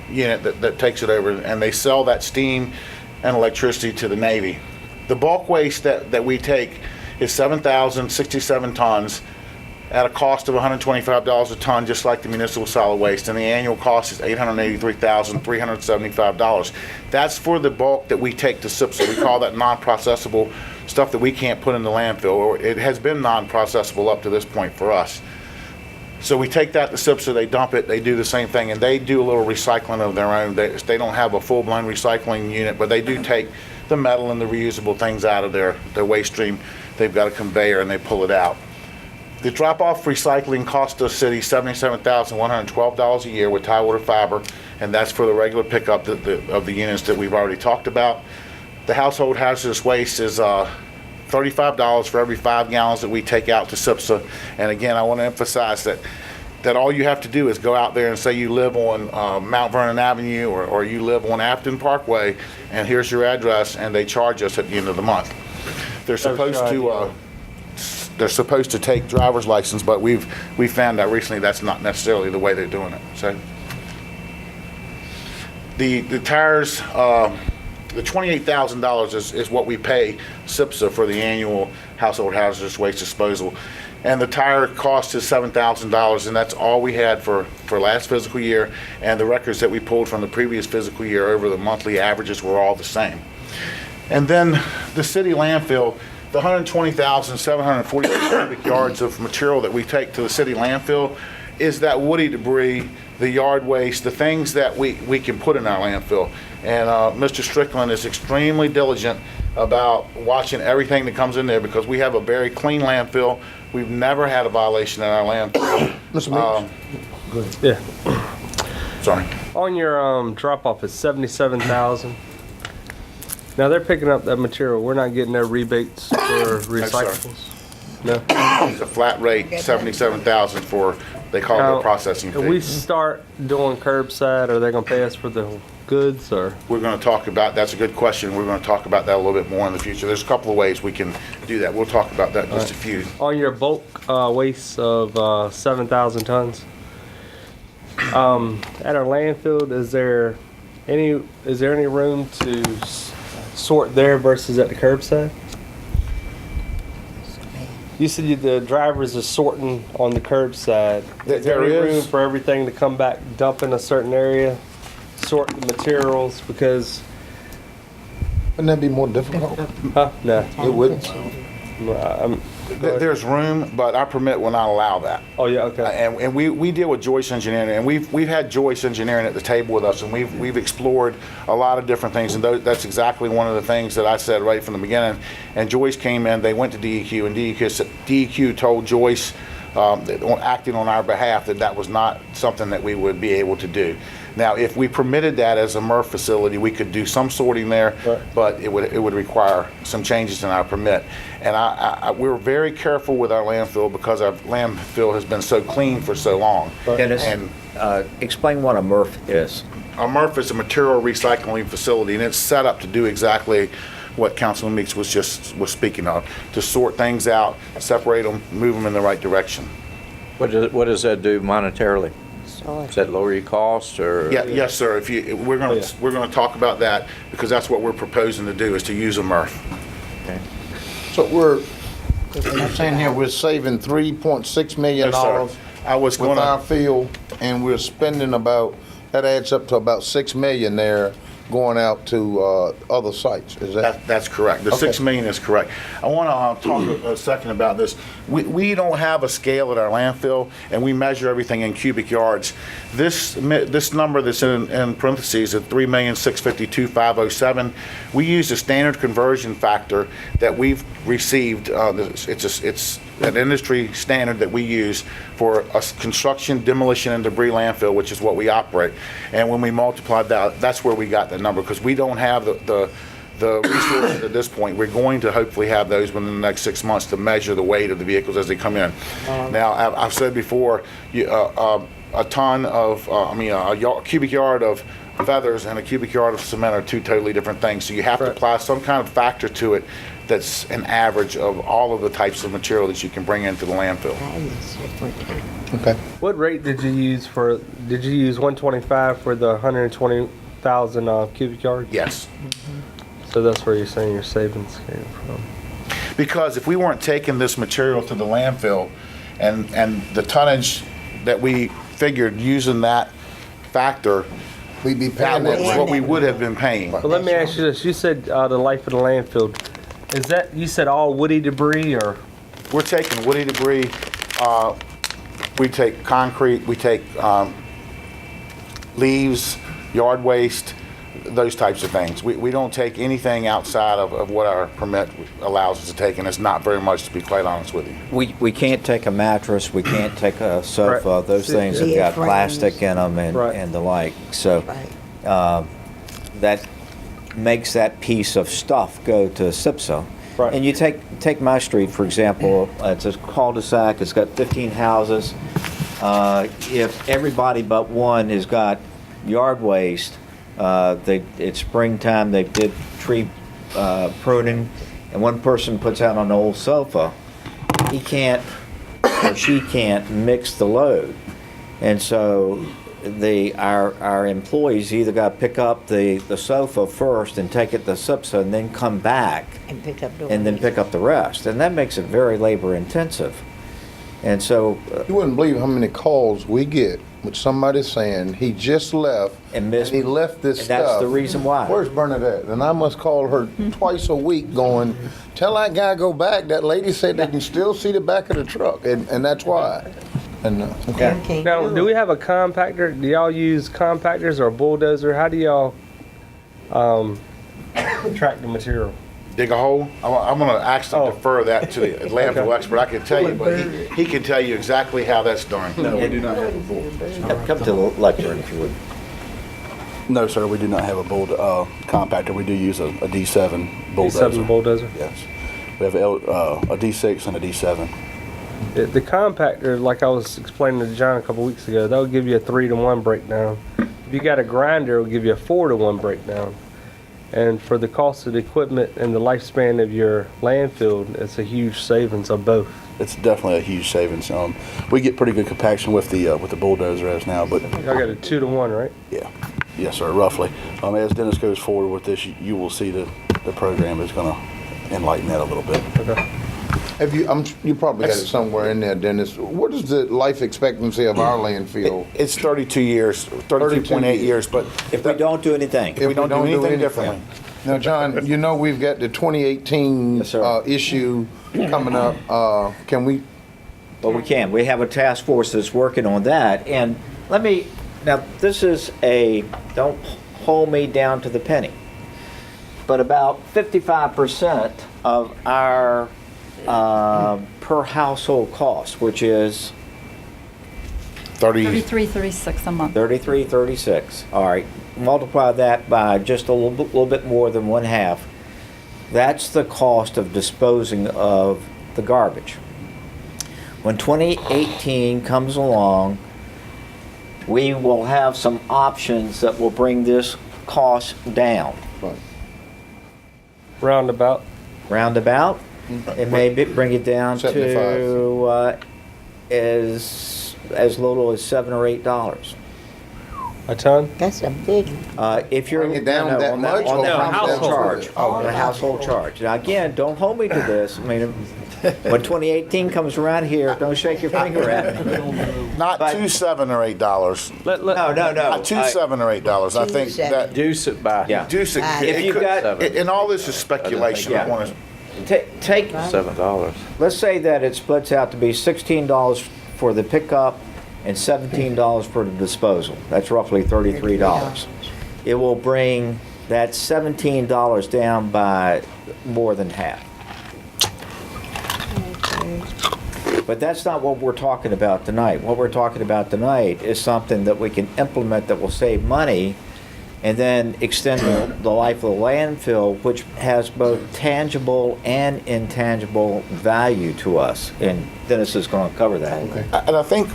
unit that takes it over, and they sell that steam and electricity to the Navy. The bulk waste that we take is 7,067 tons at a cost of $125 a ton, just like the municipal solid waste, and the annual cost is $883,375. That's for the bulk that we take to SIPSA. We call that non-processable stuff that we can't put in the landfill, or it has been non-processable up to this point for us. So we take that to SIPSA, they dump it, they do the same thing, and they do a little recycling of their own. They don't have a full-blown recycling unit, but they do take the metal and the reusable things out of their waste stream. They've got a conveyor and they pull it out. The drop-off recycling costs the city $77,112 a year with Tidewater Fiber, and that's for the regular pickup of the units that we've already talked about. The household hazardous waste is $35 for every 5 gallons that we take out to SIPSA. And again, I want to emphasize that all you have to do is go out there and say you live on Mount Vernon Avenue or you live on Afton Parkway, and here's your address, and they charge us at the end of the month. They're supposed to take driver's license, but we've found out recently that's not necessarily the way they're doing it. So the tires, the $28,000 is what we pay SIPSA for the annual household hazardous waste disposal, and the tire cost is $7,000, and that's all we had for last fiscal year, and the records that we pulled from the previous fiscal year over the monthly averages were all the same. And then the city landfill, the 120,740 cubic yards of material that we take to the city landfill is that woody debris, the yard waste, the things that we can put in our landfill. And Mr. Strickland is extremely diligent about watching everything that comes in there because we have a very clean landfill. We've never had a violation in our landfill. Mr. Meeks? Go ahead. Yeah. Sorry. On your drop-off, it's 77,000. Now they're picking up that material. We're not getting their rebates for recyclables. No. It's a flat rate, 77,000 for, they call it a processing fee. If we start doing curbside, are they going to pay us for the goods, or? We're going to talk about, that's a good question. We're going to talk about that a little bit more in the future. There's a couple of ways we can do that. We'll talk about that in just a few. On your bulk waste of 7,000 tons, at our landfill, is there any room to sort there versus at the curbside? You said the drivers are sorting on the curbside. Is there any room for everything to come back, dump in a certain area, sort the materials? Because wouldn't that be more difficult? huh? No, It wouldn't. There's room, but our permit will not allow that. Oh yeah, okay. And we deal with Joyce Engineering, and we've had Joyce Engineering at the table with us, and we've explored a lot of different things, and that's exactly one of the things that I said right from the beginning. And Joyce came in, they went to DEQ, and DEQ told Joyce, acting on our behalf, that was not something that we would be able to do. Now, if we permitted that as a MRF facility, we could do some sorting there, right, but it would require some changes in our permit. And we're very careful with our landfill because our landfill has been so clean for so long. Dennis, explain what a MRF is. A MRF is a material recycling facility, and it's set up to do exactly what Councilman Meeks was speaking of, to sort things out, separate them, move them in the right direction. What does that do monetarily? Does that lower your cost, or? Yeah, yes, sir. We're going to talk about that because that's what we're proposing to do, is to use a MRF. Okay. So I'm saying here we're saving $3.6 million with our field, and we're spending that adds up to about $6 million there going out to other sites. Is That's correct. The $6 million is correct. I want to talk a second about this. We don't have a scale at our landfill, and we measure everything in cubic yards. This number that's in parentheses at 3,652,507. We use a standard conversion factor that we've received. It's that industry standard that we use for a construction, demolition, and debris landfill, which is what we operate. And when we multiplied that, that's where we got the number, because we don't have the resources at this point. We're going to hopefully have those within the next 6 months to measure the weight of the vehicles as they come in. Now, I've said before, a ton of, a cubic yard of feathers and a cubic yard of cement are two totally different things. So you have to apply some kind of factor to it that's an average of all of the types of material that you can bring into the landfill. Okay. What rate did you use did you use 125 for the 120,000 cubic yards? Yes. So that's where you're saying your savings came from. Because if we weren't taking this material to the landfill and the tonnage that we figured using that factor, We'd be that paying was that. what we would have been paying. But let me ask you this. You said the life of the landfill. Is that, you said all woody debris or? We're taking woody debris, we take concrete, we take leaves, yard waste, those types of things. We don't take anything outside of what our permit allows us to take, and it's not very much, to be quite honest with you. We can't take a mattress, we can't take a sofa, Right. those things have got plastic in them Right. and the like. So that makes that piece of stuff go to SIPSA. Right. And you take my street, for example, it's a cul-de-sac, it's got 15 houses. If everybody but one has got yard waste, it's springtime, they did tree pruning, and one person puts out an old sofa, he can't or she can't mix the load. And so our employees either got to pick up the sofa first and take it to SIPSA and then come back And pick up the and then pick up the rest. And that makes it very labor intensive. And so You wouldn't believe how many calls we get with somebody saying he just left And missed- he left this and stuff. that's the reason why. Where's Bernadette? And I must call her twice a week going, tell that guy go back. That lady said they can still see the back of the truck, and that's why. And okay. Okay. Now, do we have a compactor? Do y'all use compactors or a bulldozer? How do y'all track the material? Dig a hole? I'm going to actually defer that to the landfill expert. I can tell you, but he can tell you exactly how that's done. No, we do not have a bulldozer. Come to the lectern if you would. No, sir, we do not have a compactor. We do use a D7 bulldozer. D7 bulldozer? Yes. We have a D6 and a D7. The compactor, like I was explaining to John a couple weeks ago, that'll give you a 3-to-1 breakdown. If you got a grinder, it'll give you a 4-to-1 breakdown. And for the cost of the equipment and the lifespan of your landfill, it's a huge savings of both. It's definitely a huge savings. We get pretty good compaction with the bulldozer as now, but Y'all got a 2-to-1, right? yeah, yes, sir, roughly. As Dennis goes forward with this, you will see the program is going to enlighten that a little bit. Okay. Have you? You probably got it somewhere in there, Dennis. What is the life expectancy of our landfill? It's 32 years, 32.8 years, but If we don't do anything. if we don't do anything differently. Now, John, you know we've got the 2018 Yes, sir. issue coming up. Can we? But we can. We have a task force that's working on that. And now this is don't hold me down to the penny, but about 55% of our per household cost, which is 33.36 a month. 33.36. All right, multiply that by just a little bit more than 1/2. That's the cost of disposing of the garbage. When 2018 comes along, we will have some options that will bring this cost down. Roundabout. Roundabout, it may bring it down 75. to as little as $7 or $8. A ton? That's a big. Bring If you're it down that on much on or the come household down charge, to it? the household charge. Now again, don't hold me to this. I mean, when 2018 comes around here, don't shake your finger at me. Not But- $7 or $8. No. Not $7 or $8. I think that Deuce it by. Yeah. Deuce it. If it you've could- got- and all this is speculation. I Yeah. want to. Take. $7. Let's say that it splits out to be $16 for the pickup and $17 for the disposal. That's roughly $33. It will bring that $17 down by more than half. But that's not what we're talking about tonight. What we're talking about tonight is something that we can implement that will save money and then extend the life of the landfill, which has both tangible and intangible value to us. And Dennis is going to cover that. Okay. And I think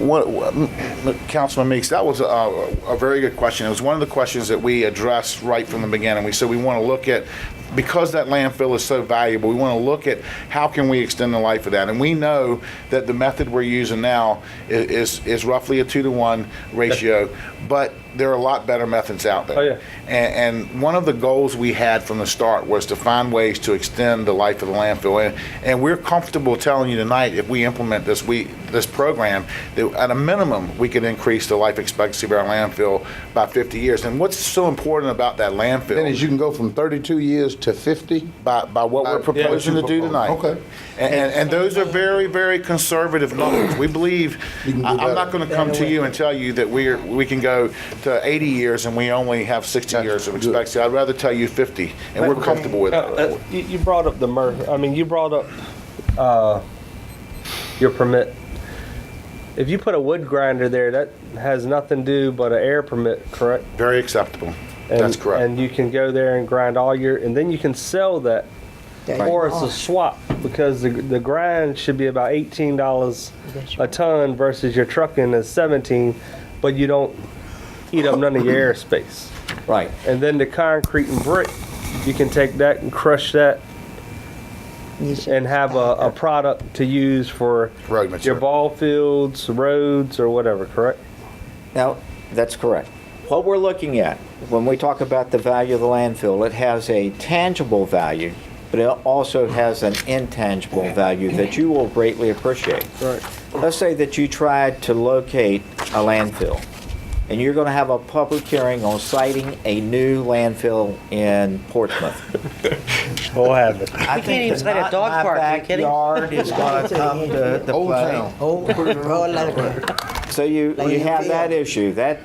Councilman Meeks, that was a very good question. It was one of the questions that we addressed right from the beginning. We said we want to look at, because that landfill is so valuable, we want to look at how can we extend the life of that. And we know that the method we're using now is roughly a 2-to-1 ratio, but there are a lot better methods out there. Oh, yeah. And one of the goals we had from the start was to find ways to extend the life of the landfill. And we're comfortable telling you tonight, if we implement this program, that at a minimum we can increase the life expectancy of our landfill by 50 years. And what's so important about that landfill? Then is you can go from 32 years to 50? By what we're proposing to do tonight. Okay. And those are very, very conservative numbers. We believe, I'm not going to come to you and tell you that we can go to 80 years and we only have 60 years of expectancy. I'd rather tell you 50, and we're comfortable with that. You brought up you brought up your permit. If you put a wood grinder there, that has nothing to do but an air permit, correct? Very acceptable. And, that's correct. And you can go there and grind and then you can sell that. Or it's a swap, because the grind should be about $18 a ton versus your trucking is $17, but you don't eat up none of your airspace. Right. And then the concrete and brick, you can take that and crush that and have a product to use for your ball fields, roads, or whatever, correct? Now, that's correct. What we're looking at when we talk about the value of the landfill, it has a tangible value, but it also has an intangible value that you will greatly appreciate. Right. Let's say that you tried to locate a landfill, and you're going to have a public hearing on siting a new landfill in Portsmouth. We'll have it. I can't even site a dog park, are you kidding? Backyard is going to come to the Old play. Town. So you have that issue, that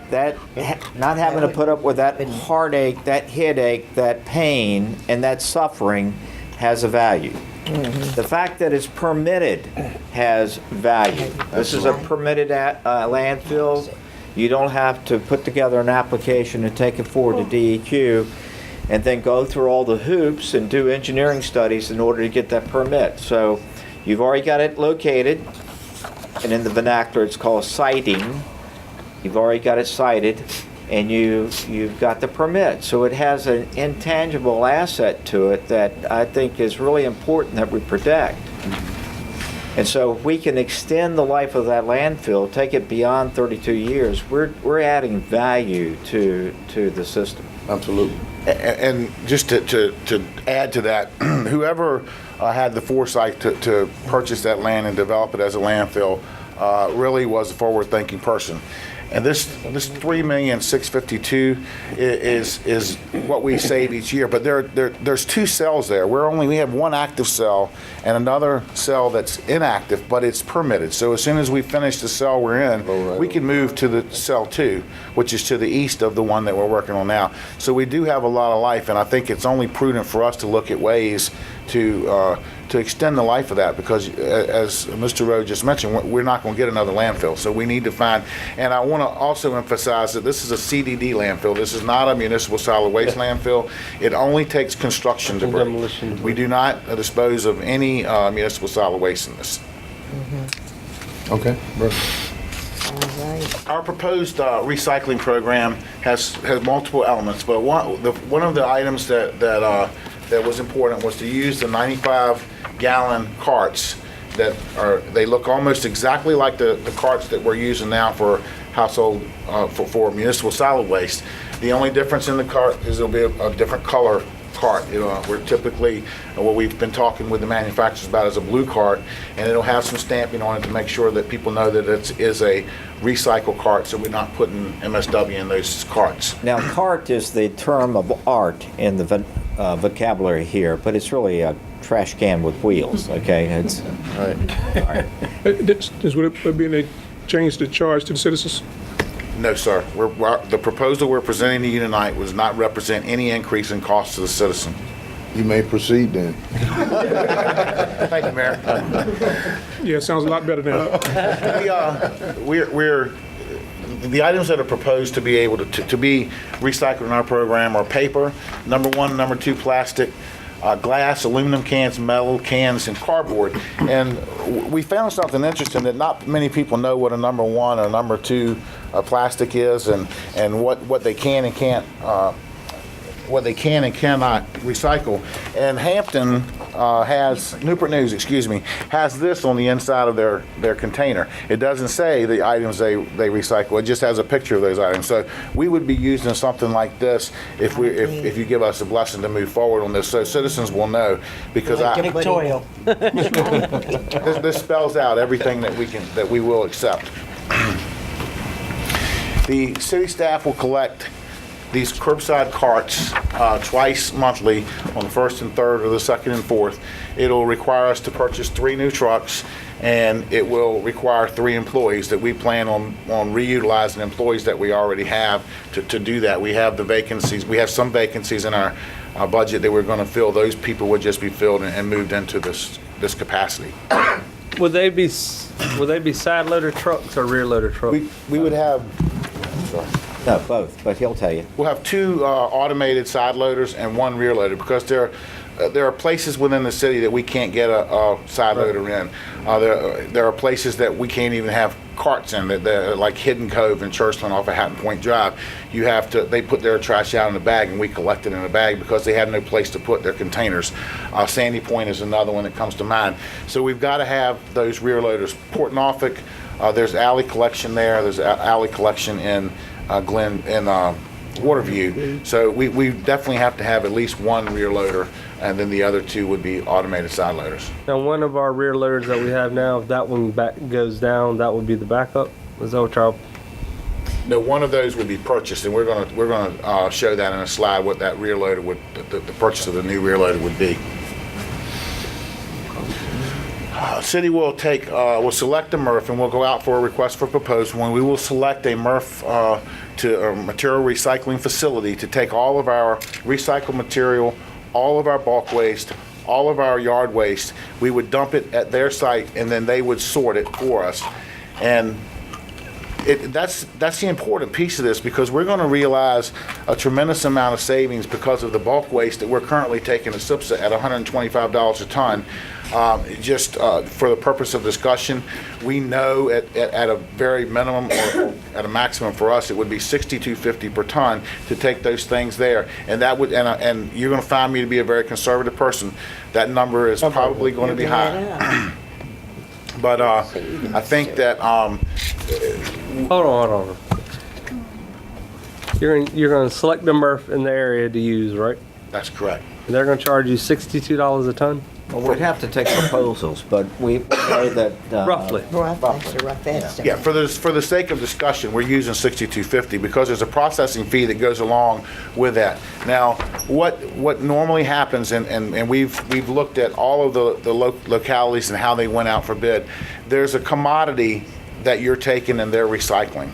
not having to put up with that heartache, that headache, that pain, and that suffering has a value. The fact that it's permitted has value. This is a permitted landfill. You don't have to put together an application and take it forward to DEQ and then go through all the hoops and do engineering studies in order to get that permit. So you've already got it located, and in the vernacular it's called siting. You've already got it sited, and you've got the permit. So it has an intangible asset to it that I think is really important that we protect. And so if we can extend the life of that landfill, take it beyond 32 years, we're adding value to the system. Absolutely. And just to add to that, whoever had the foresight to purchase that land and develop it as a landfill really was a forward-thinking person. And this $3,652,000 is what we save each year. But there's two cells there. We have one active cell and another cell that's inactive, but it's permitted. So as soon as we finish the cell we're in, we can move to the cell 2, which is to the east of the one that we're working on now. So we do have a lot of life, and I think it's only prudent for us to look at ways to extend the life of that, because as Mr. Rowe just mentioned, we're not going to get another landfill. So we need to find, and I want to also emphasize that this is a CDD landfill. This is not a municipal solid waste landfill. It only takes construction debris. Demolition. We do not dispose of any municipal solid waste in this. Okay. Our proposed recycling program has multiple elements, but one of the items that was important was to use the 95-gallon carts they look almost exactly like the carts that we're using now for household for municipal solid waste. The only difference in the cart is it'll be a different color cart. We're typically, what we've been talking with the manufacturers about is a blue cart, and it'll have some stamping on it to make sure that people know that it is a recycle cart, so we're not putting MSW in those carts. Now, cart is the term of art in the vocabulary here, but it's really a trash can with wheels, okay? It's All right. Would it be any change the charge to the citizens? No, sir. The proposal we're presenting to you tonight does not represent any increase in cost to the citizen. You may proceed then. Thank you, Mayor. Yeah, sounds a lot better now. We're the items that are proposed to be able to be recycled in our program are paper, number one, number two, plastic, glass, aluminum cans, metal cans, and cardboard. And we found something interesting that not many people know what a number one or number two plastic is, and what they can and can't. What they can and cannot recycle. And Hampton Newport News, has this on the inside of their container. It doesn't say the items they recycle. It just has a picture of those items. So we would be using something like this if you give us a blessing to move forward on this, so citizens will know, because Pictorial. this spells out everything that we will accept. The city staff will collect these curbside carts twice monthly on the 1st and 3rd, or the 2nd and 4th. It'll require us to purchase 3 new trucks, and it will require 3 employees that we plan on reutilizing employees that we already have to do that. We have the vacancies. We have some vacancies in our budget that we're going to fill. Those people would just be filled and moved into this capacity. Would they be side loader trucks or rear loader trucks? We would have. Sorry. No, both, but he'll tell you. We'll have 2 automated side loaders and 1 rear loader, because there are places within the city that we can't get a side loader in. There are places that we can't even have carts in, that like Hidden Cove and Churchland off of Hatton Point Drive. They put their trash out in a bag, and we collect it in a bag because they have no place to put their containers. Sandy Point is another one that comes to mind. So we've got to have those rear loaders. Port Norfolk, there's alley collection there. There's alley collection in Glen and Waterview. So we definitely have to have at least 1 rear loader, and then the other 2 would be automated side loaders. Now, one of our rear loaders that we have now, if that one goes down, that would be the backup. Is that what y'all? No, one of those would be purchased, and we're gonna show that in a slide what that rear loader would, the purchase of the new rear loader would be. City will will select a MRF, and we'll go out for a request for proposal, when we will select a MRF to a material recycling facility to take all of our recycled material, all of our bulk waste, all of our yard waste. We would dump it at their site, and then they would sort it for us. And that's the important piece of this, because we're going to realize a tremendous amount of savings because of the bulk waste that we're currently taking to SIPSA at $125 a ton. Just for the purpose of discussion, we know at a very minimum, or at a maximum for us, it would be $62.50 per ton to take those things there, and that would, and you're going to find me to be a very conservative person. That number is probably going to be high. But I think that Hold on. You're going to select the MRF in the area to use, right? That's correct. And they're going to charge you $62 a ton? Well, we'd have to take proposals, but we know that... Roughly. That's a rough estimate. Yeah, for the sake of discussion, we're using $62.50 because there's a processing fee that goes along with that. Now, what normally happens, and we've looked at all of the localities and how they went out for bid. There's a commodity that you're taking and they're recycling,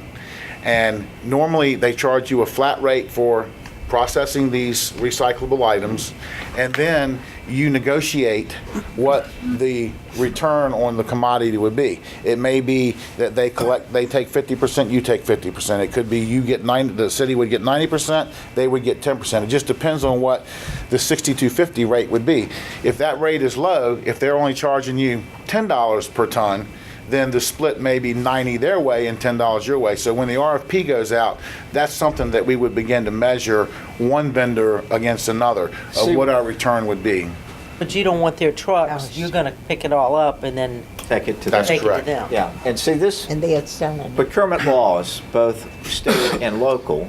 and normally they charge you a flat rate for processing these recyclable items, and then you negotiate what the return on the commodity would be. It may be that they take 50%, you take 50%. It could be you get 90%, the city would get 90%, they would get 10%. It just depends on what the $62.50 rate would be. If that rate is low, if they're only charging you $10 per ton, then the split may be 90 their way and $10 your way. So when the RFP goes out, that's something that we would begin to measure one vendor against another of what our return would be. But you don't want their trucks, you're gonna pick it all up and then Take it to That's them. take it to correct. them. Yeah, and see this, And they had selling. procurement laws, both state and local,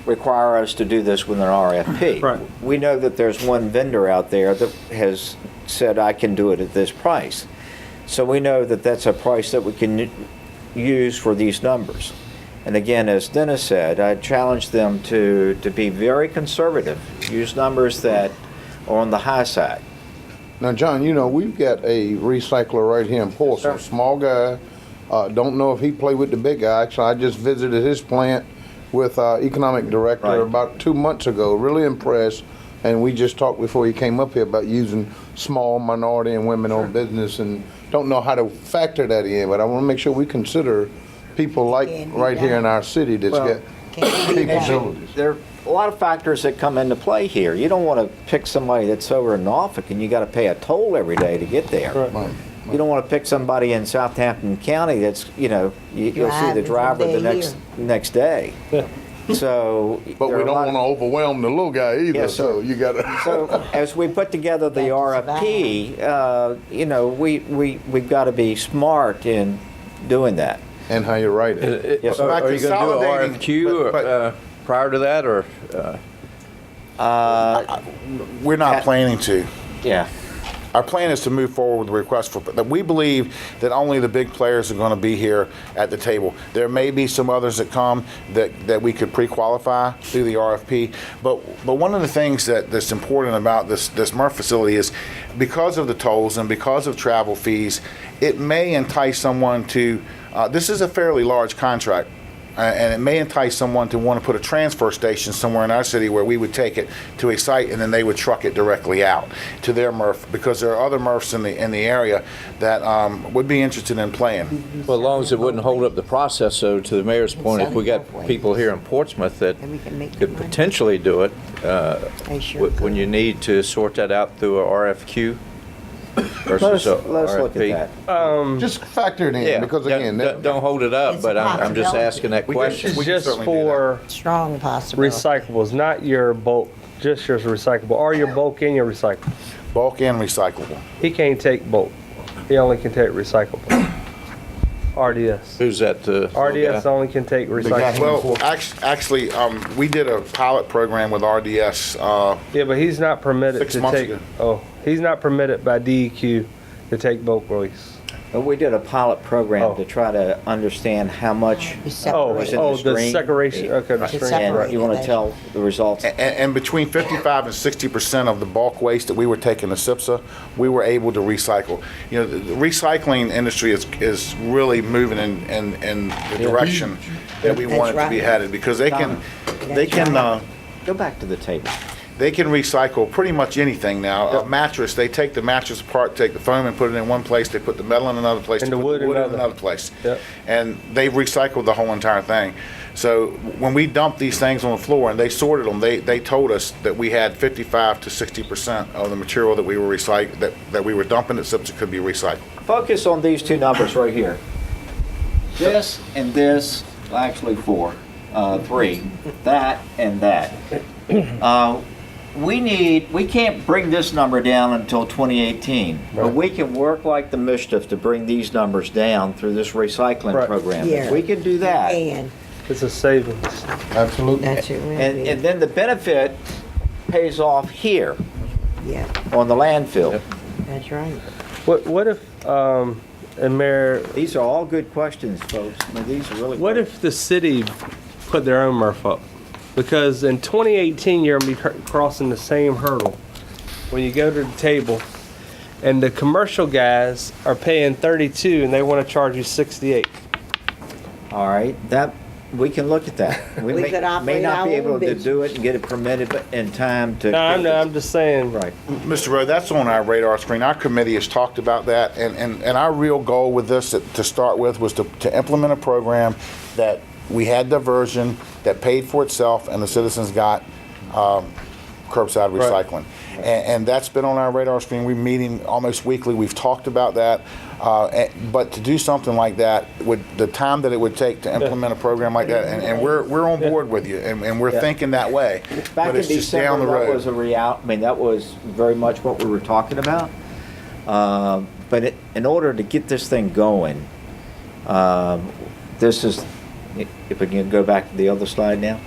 require us to do this with an RFP. Right. We know that there's one vendor out there that has said, I can do it at this price. So we know that that's a price that we can use for these numbers. And again, as Dennis said, I challenge them to be very conservative, use numbers that are on the high side. Now, John, we've got a recycler right here in Portsmouth, small guy. Don't know if he played with the big guy. Actually, I just visited his plant with economic director Right. about 2 months ago. Really impressed. And we just talked before you came up here about using small minority and women-owned business, and don't know how to factor that in, but I want to make sure we consider people like right here in our city that's Well, got capabilities. There are a lot of factors that come into play here. You don't want to pick somebody that's over in Norfolk and you got to pay a toll every day to get there. You don't want to pick somebody in Southampton County that's, you'll see the driver the next day. So, but we don't want to overwhelm the little guy either. Yeah, so you got to. So as we put together the RFP, we've got to be smart in doing that. And how you write it. Yes, Are you going to do an RFQ prior to that, or? We're not planning to. Yeah. Our plan is to move forward with the request for, but we believe that only the big players are going to be here at the table. There may be some others that come that we could pre-qualify through the RFP, but one of the things that's important about this MRF facility is because of the tolls and because of travel fees, it may entice someone to, this is a fairly large contract, and it may entice someone to want to put a transfer station somewhere in our city where we would take it to a site and then they would truck it directly out to their MRF, because there are other MRFs in the area that would be interested in playing. Well, as long as it wouldn't hold up the process, so to the mayor's point, if we got people here in Portsmouth that could potentially do it, when you need to sort that out through a RFQ versus a let's RFP. look at that. Just factor it in, because again, don't hold it up, but I'm just asking that question. Just for Strong possibility. recyclables, not your bulk, just your recyclable, or your bulk and your recyclable. Bulk and recyclable. He can't take bulk. He only can take recyclable. RDS. Who's that? RDS only can take recyclable. Well, actually, we did a pilot program with RDS. Yeah, but he's not permitted 6 to months take. ago. Oh, he's not permitted by DEQ to take bulk release. But we did a pilot program to try to understand how much was in the the stream. separation. Okay, the stream. And you want to tell the results. And between 55 and 60% of the bulk waste that we were taking to SIPSA, we were able to recycle. The recycling industry is really moving in the direction that we want it to be headed, because they can go back to the table. They can recycle pretty much anything now. A mattress, they take the mattress apart, take the foam and put it in one place. They put the metal in another place. And they the put wood in in another place. Yep. And they've recycled the whole entire thing. So when we dumped these things on the floor and they sorted them, they told us that we had 55 to 60% of the material that we were that we were dumping at SIPSA could be recycled. Focus on these two numbers right here. This and this, actually three, that and that. We can't bring this number down until 2018, but we can work like the mischief to bring these numbers down through this recycling program. Yeah. If we can do that, And It's a savings. Absolutely. that's it. and then the benefit pays off here Yeah, on the landfill. that's right. What if, and Mayor, These are all good questions, folks. I mean, these are really what good. if the city put their own MRF up? Because in 2018, you're going to be crossing the same hurdle when you go to the table, and the commercial guys are paying 32 and they want to charge you 68. All right, that we can look at that. We may, could operate may not our be own able to business. do it and get it permitted in time to. No, I'm just saying. Right. Mr. Rowe, that's on our radar screen. Our committee has talked about that, and our real goal with this to start with was to implement a program that we had diversion, that paid for itself, and the citizens got curbside recycling. And that's been on our radar screen. We're meeting almost weekly. We've talked about that. But to do something like that, with the time that it would take to implement a program like that, and we're on board with you, and we're thinking that way. Back but in it's just down the December, that road. was a I mean, that was very much what we were talking about. But in order to get this thing going, this is, if we can go back to the other slide now.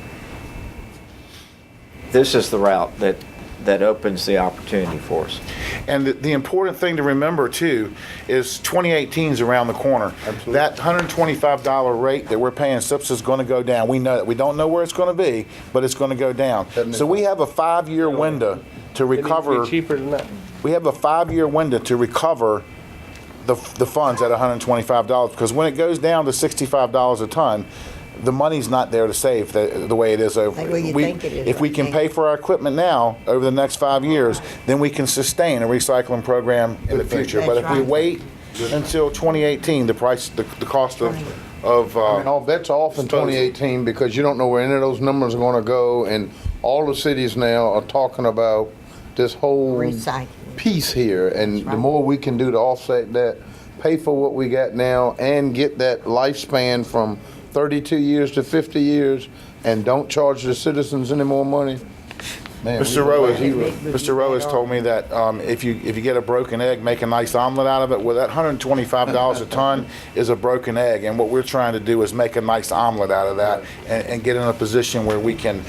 This is the route that opens the opportunity for us. And the important thing to remember too is 2018 is around the corner. Absolutely. That $125 rate that we're paying SIPS is going to go down. We know that. We don't know where it's going to be, but it's going to go down. So we have a 5-year window to recover. Be cheaper than that. We have a 5-year window to recover the funds at $125, because when it goes down to $65 a ton, the money's not there to save the way it is over. Like what you think it is, If we I can think. pay for our equipment now over the next 5 years, then we can sustain a recycling program in the future. But if we right. wait until 2018, the cost of I mean, all bets are off in 2018 because you don't know where any of those numbers are going to go, and all the cities now are talking about this whole Recycling. piece here, and the more we can do to offset that, pay for what we got now, and get that lifespan from 32 years to 50 years, and don't charge the citizens any more money. Man, Mr. Rowe has told me that if you get a broken egg, make a nice omelet out of it. Well, that $125 a ton is a broken egg, and what we're trying to do is make a nice omelet out of that and get in a position where we can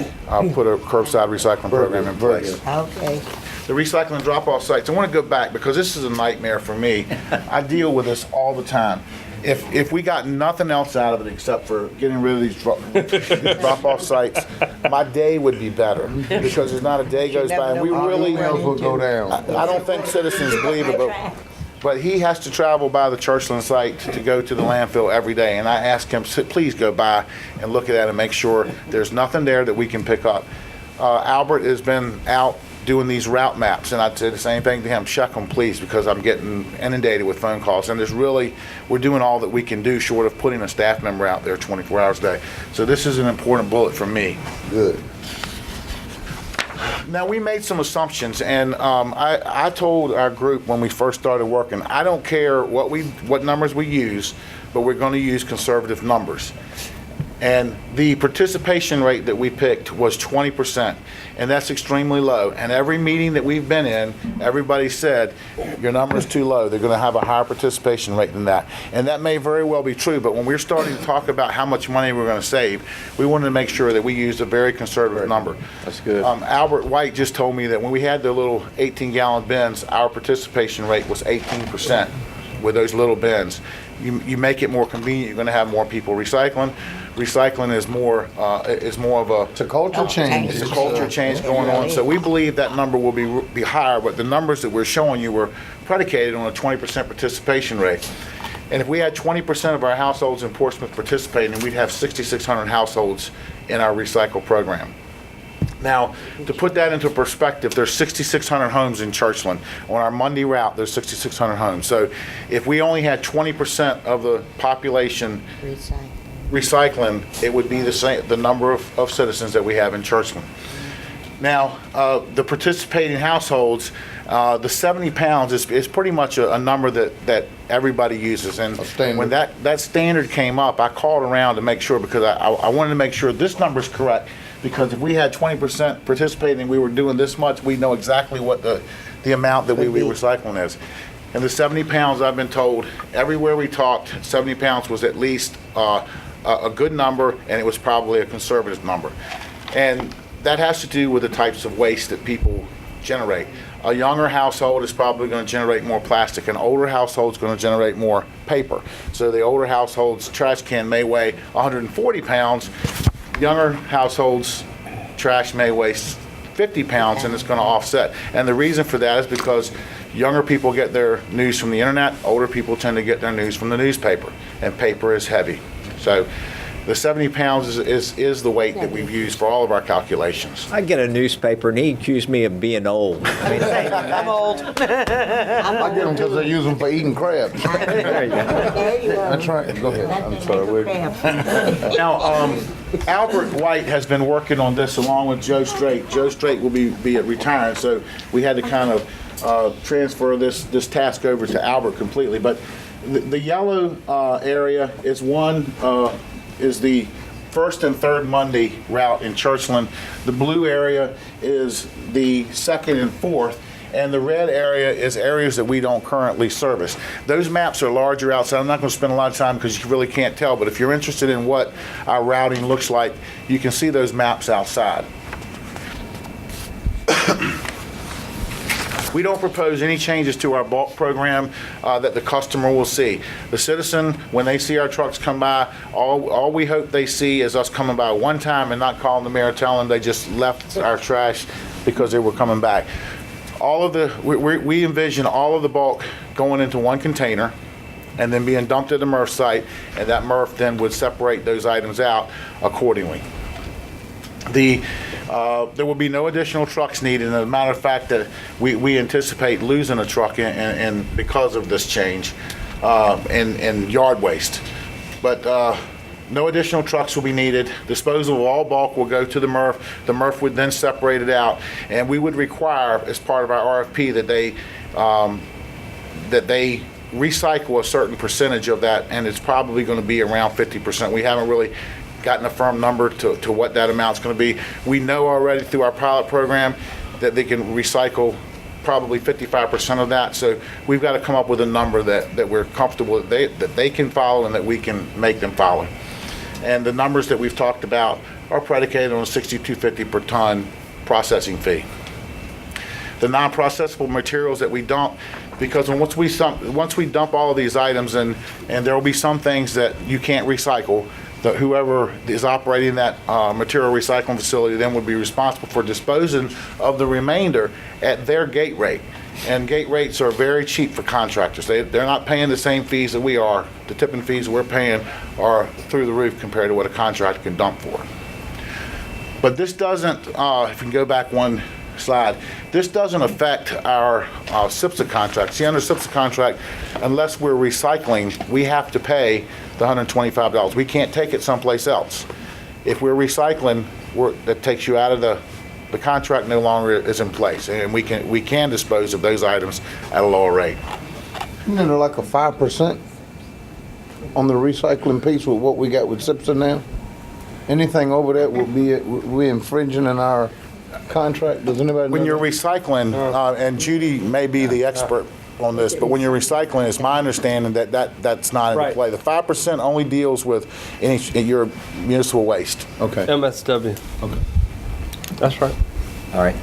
put a curbside recycling program in place. Okay. The recycling drop-off sites, I want to go back because this is a nightmare for me. I deal with this all the time. If we got nothing else out of it except for getting rid of these drop-off sites, my day would be better because there's not a day goes by and we really will go down. I don't think citizens believe it, but he has to travel by the Churchland site to go to the landfill every day, and I ask him, please go by and look at that and make sure there's nothing there that we can pick up. Albert has been out doing these route maps, and I'd say the same thing to him, check them please, because I'm getting inundated with phone calls, and we're doing all that we can do short of putting a staff member out there 24 hours a day. So this is an important bullet for me. Good. Now, we made some assumptions, and I told our group when we first started working, I don't care what numbers we use, but we're going to use conservative numbers. And the participation rate that we picked was 20%, and that's extremely low. And every meeting that we've been in, everybody said, your number is too low. They're going to have a higher participation rate than that. And that may very well be true, but when we're starting to talk about how much money we're going to save, we wanted to make sure that we used a very conservative number. That's good. Albert White just told me that when we had the little 18-gallon bins, our participation rate was 18% with those little bins. You make it more convenient, you're going to have more people recycling. Recycling is more of a... It's a culture change. It's a culture change going on. So we believe that number will be higher, but the numbers that we're showing you were predicated on a 20% participation rate. And if we had 20% of our households in Portsmouth participating, we'd have 6,600 households in our recycle program. Now, to put that into perspective, there's 6,600 homes in Churchland. On our Monday route, there's 6,600 homes. So if we only had 20% of the population recycling, it would be the number of citizens that we have in Churchland. Now, the participating households, the 70 pounds is pretty much a number that everybody uses. And when that standard came up, I called around to make sure, because I wanted to make sure this number is correct. Because if we had 20% participating and we were doing this much, we know exactly what the amount that we were recycling is. And the 70 pounds, I've been told, everywhere we talked, 70 pounds was at least a good number, and it was probably a conservative number. And that has to do with the types of waste that people generate. A younger household is probably going to generate more plastic. An older household is going to generate more paper. So the older household's trash can may weigh 140 pounds. Younger households' trash may weigh 50 pounds, and it's going to offset. And the reason for that is because younger people get their news from the internet, older people tend to get their news from the newspaper, and paper is heavy. So the 70 pounds is the weight that we've used for all of our calculations. I get a newspaper and he accused me of being old. I mean, I'm old. I get them because they use them for eating crabs. there you go. That's right. Go ahead. I'm sorry. Now, Albert White has been working on this along with Joe Straight. Joe Straight will be retired, so we had to kind of transfer this task over to Albert completely. But the yellow area is the first and third Monday route in Churchland. The blue area is the second and fourth, and the red area is areas that we don't currently service. Those maps are larger outside. I'm not going to spend a lot of time because you really can't tell, but if you're interested in what our routing looks like, you can see those maps outside. We don't propose any changes to our bulk program that the customer will see. The citizen, when they see our trucks come by, all we hope they see is us coming by one time and not calling the mayor telling them they just left our trash because they were coming back. We envision all of the bulk going into one container. and then being dumped at the MRF site, and that MRF then would separate those items out accordingly. There will be no additional trucks needed. And as a matter of fact, that we anticipate losing a truck and because of this change in yard waste. But no additional trucks will be needed. Disposal of all bulk will go to the MRF. The MRF would then separate it out, and we would require, as part of our RFP, that they recycle a certain percentage of that, and it's probably going to be around 50%. We haven't really gotten a firm number to what that amount's going to be. We know already through our pilot program that they can recycle probably 55% of that. So we've got to come up with a number that we're comfortable that they can follow and that we can make them follow. And the numbers that we've talked about are predicated on a $62.50 per ton processing fee. The non-processable materials that we dump, because once we dump all of these items, and there will be some things that you can't recycle, that whoever is operating that material recycling facility then would be responsible for disposing of the remainder at their gate rate. And gate rates are very cheap for contractors. They're not paying the same fees that we are. The tipping fees we're paying are through the roof compared to what a contractor can dump for. But this doesn't, if you can go back one slide, this doesn't affect our SIPSA contract. See, under SIPSA contract, unless we're recycling, we have to pay the $125. We can't take it someplace else. If we're recycling, that takes you out of the contract, no longer is in place, and we can dispose of those items at a lower rate. Isn't there like a 5% on the recycling piece with what we got with SIPSA now? Anything over that will be we infringing in our contract? Does anybody know? When you're recycling, and Judy may be the expert on this, but when you're recycling, it's my understanding that's not in play. The 5% only deals with your municipal waste. Okay. MSW. Okay. That's right. All right.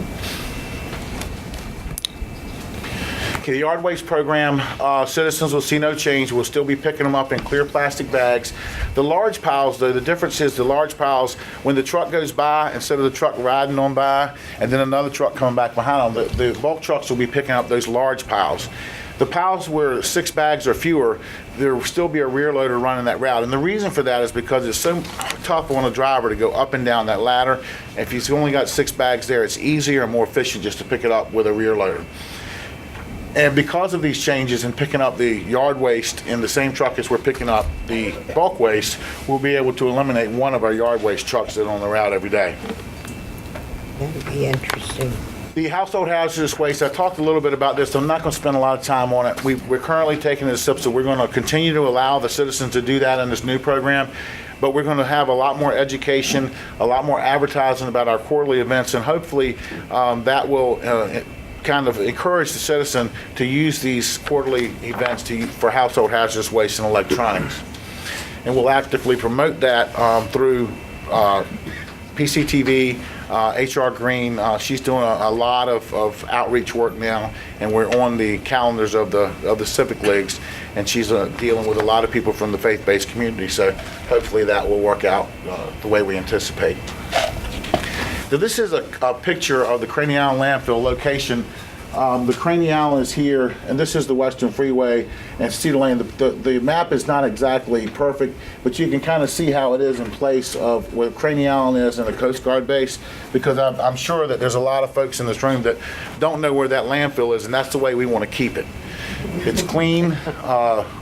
Okay, the yard waste program, citizens will see no change. We'll still be picking them up in clear plastic bags. The large piles, though, the difference is the large piles, when the truck goes by, instead of the truck riding on by and then another truck coming back behind them, the bulk trucks will be picking up those large piles. The piles where 6 bags or fewer, there will still be a rear loader running that route. And the reason for that is because it's so tough on a driver to go up and down that ladder. If he's only got 6 bags there, it's easier and more efficient just to pick it up with a rear loader. And because of these changes in picking up the yard waste in the same truck as we're picking up the bulk waste, we'll be able to eliminate one of our yard waste trucks that are on the route every day. That'd be interesting. The household hazardous waste, I talked a little bit about this. I'm not going to spend a lot of time on it. We're currently taking the steps, so we're going to continue to allow the citizens to do that in this new program. But we're going to have a lot more education, a lot more advertising about our quarterly events, and hopefully that will kind of encourage the citizen to use these quarterly events for household hazardous waste and electronics. And we'll actively promote that through PCTV, HR Green. She's doing a lot of outreach work now, and we're on the calendars of the civic leagues, and she's dealing with a lot of people from the faith-based community. So hopefully that will work out the way we anticipate. So this is a picture of the Craney Island landfill location. The Craney Island is here, and this is the Western Freeway and Cedar Lane. The map is not exactly perfect, but you can kind of see how it is in place of where Craney Island is and the Coast Guard base, because I'm sure that there's a lot of folks in this room that don't know where that landfill is, and that's the way we want to keep it. It's clean.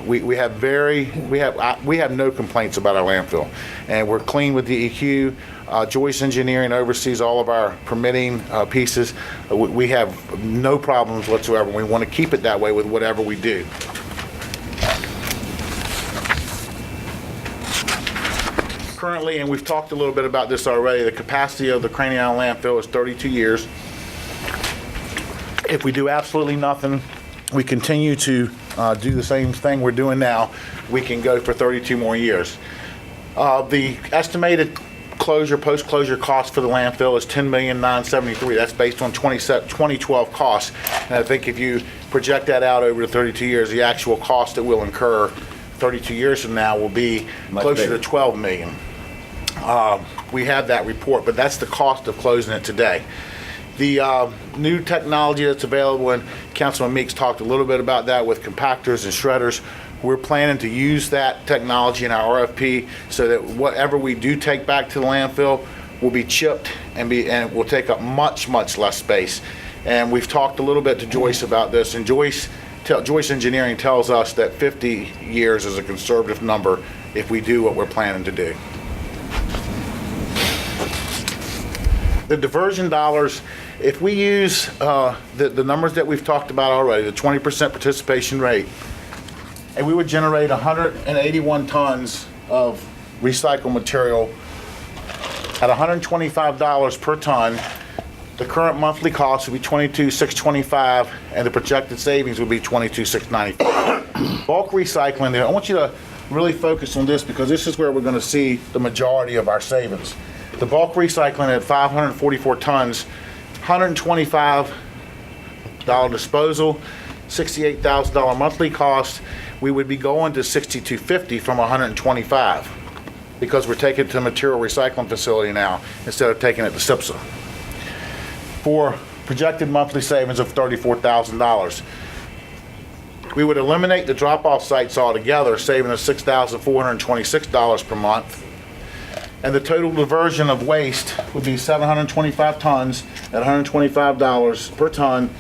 We have no complaints about our landfill, and we're clean with DEQ. Joyce Engineering oversees all of our permitting pieces. We have no problems whatsoever. We want to keep it that way with whatever we do. Currently, and we've talked a little bit about this already, the capacity of the Craney Island landfill is 32 years. If we do absolutely nothing, we continue to do the same thing we're doing now, we can go for 32 more years. The estimated post-closure cost for the landfill is $10,973,000. That's based on 2012 costs. And I think if you project that out over the 32 years, the actual cost that we'll incur 32 years from now will be closer to $12 million. We have that report, but that's the cost of closing it today. The new technology that's available, and Councilman Meeks talked a little bit about that with compactors and shredders. We're planning to use that technology in our RFP so that whatever we do take back to the landfill will be chipped and will take up much, much less space. And we've talked a little bit to Joyce about this, and Joyce Engineering tells us that 50 years is a conservative number if we do what we're planning to do. The diversion dollars, if we use the numbers that we've talked about already, the 20% participation rate, and we would generate 181 tons of recycled material at $125 per ton, the current monthly cost would be $22,625, and the projected savings would be $22,695. Bulk recycling, I want you to really focus on this because this is where we're going to see the majority of our savings. The bulk recycling at 544 tons, $125 disposal, $68,000 monthly cost. We would be going to $6,250 from $125 because we're taking it to a material recycling facility now instead of taking it to SIPSA. For projected monthly savings of $34,000. We would eliminate the drop-off sites altogether, saving us $6,426 per month. And the total diversion of waste would be 725 tons at $125 per ton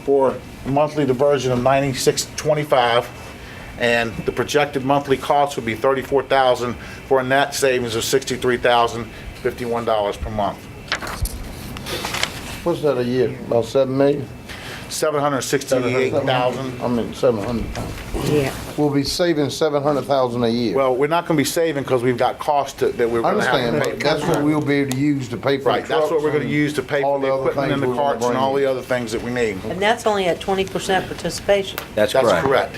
for a monthly diversion of $96.25. And the projected monthly cost would be $34,000 for a net savings of $63,051 per month. What's that a year? About 7 million? 768,000. I mean, 700,000. Yeah. We'll be saving 700,000 a year. Well, we're not going to be saving because we've got costs that we're I going to have understand, to but pay. that's what we'll be able to use to pay for Right, the that's what trucks we're going to and use to pay all for the the other equipment and things the we're gonna carts and bring all in. the other things that we need. And that's only at 20% participation. That's That's correct. correct.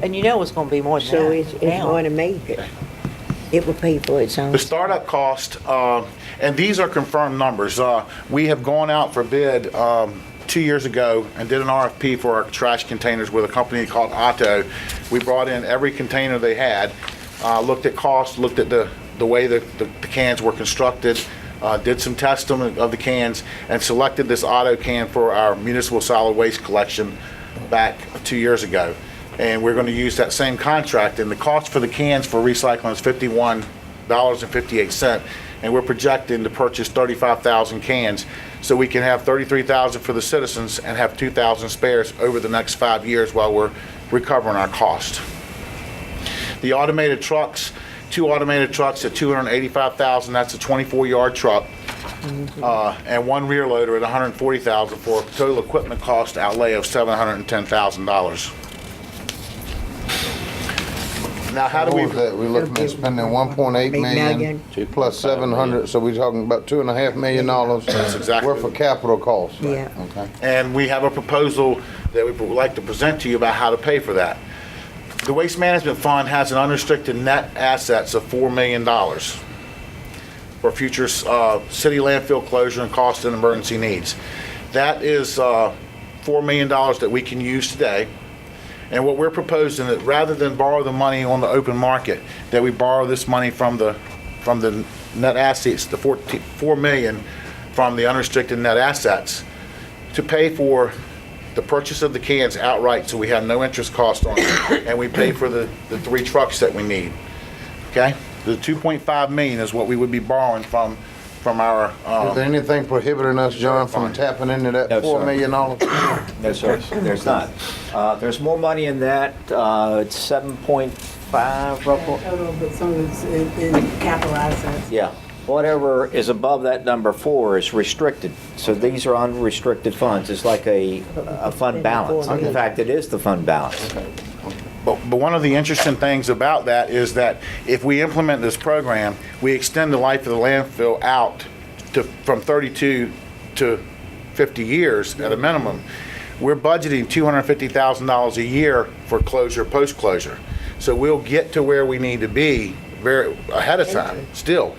And you know it's going to be more than So that. it's now. going to make it. It will pay for its own. The startup cost, and these are confirmed numbers. We have gone out for bid 2 years ago and did an RFP for our trash containers with a company called Otto. We brought in every container they had, looked at cost, looked at the way the cans were constructed, did some testing of the cans, and selected this Otto can for our municipal solid waste collection back 2 years ago. And we're going to use that same contract, and the cost for the cans for recycling is $51.58, and we're projecting to purchase 35,000 cans, so we can have 33,000 for the citizens and have 2,000 spares over the next 5 years while we're recovering our cost. The automated trucks, 2 automated trucks at $285,000, that's a 24-yard truck, and 1 rear loader at $140,000 for a total equipment cost outlay of $710,000. Now, how do we? What was that? We're looking at spending 1.8 million plus 700, so we're talking about $2.5 million That's exactly worth of capital costs. Yeah. Okay. And we have a proposal that we would like to present to you about how to pay for that. The Waste Management Fund has an unrestricted net assets of $4 million for future city landfill closure and cost and emergency needs. That is $4 million that we can use today. And what we're proposing is rather than borrow the money on the open market, that we borrow this money from the net assets, the $4 million from the unrestricted net assets, to pay for the purchase of the cans outright, so we have no interest cost on it, and we pay for the 3 trucks that we need. Okay, the 2.5 million is what we would be borrowing from our. Is there anything prohibiting us, John, from tapping into that No, $4 sir. million? No, sir, there's not. There's more money in that. It's 7.5 roughly. But some of it's in capital assets. Yeah. Whatever is above that number 4 is restricted. So these are unrestricted funds. It's like a fund balance. In fact, it is the fund balance. But one of the interesting things about that is that if we implement this program, we extend the life of the landfill out from 32 to 50 years at a minimum. We're budgeting $250,000 a year for closure, post-closure. So we'll get to where we need to be very ahead of time, still.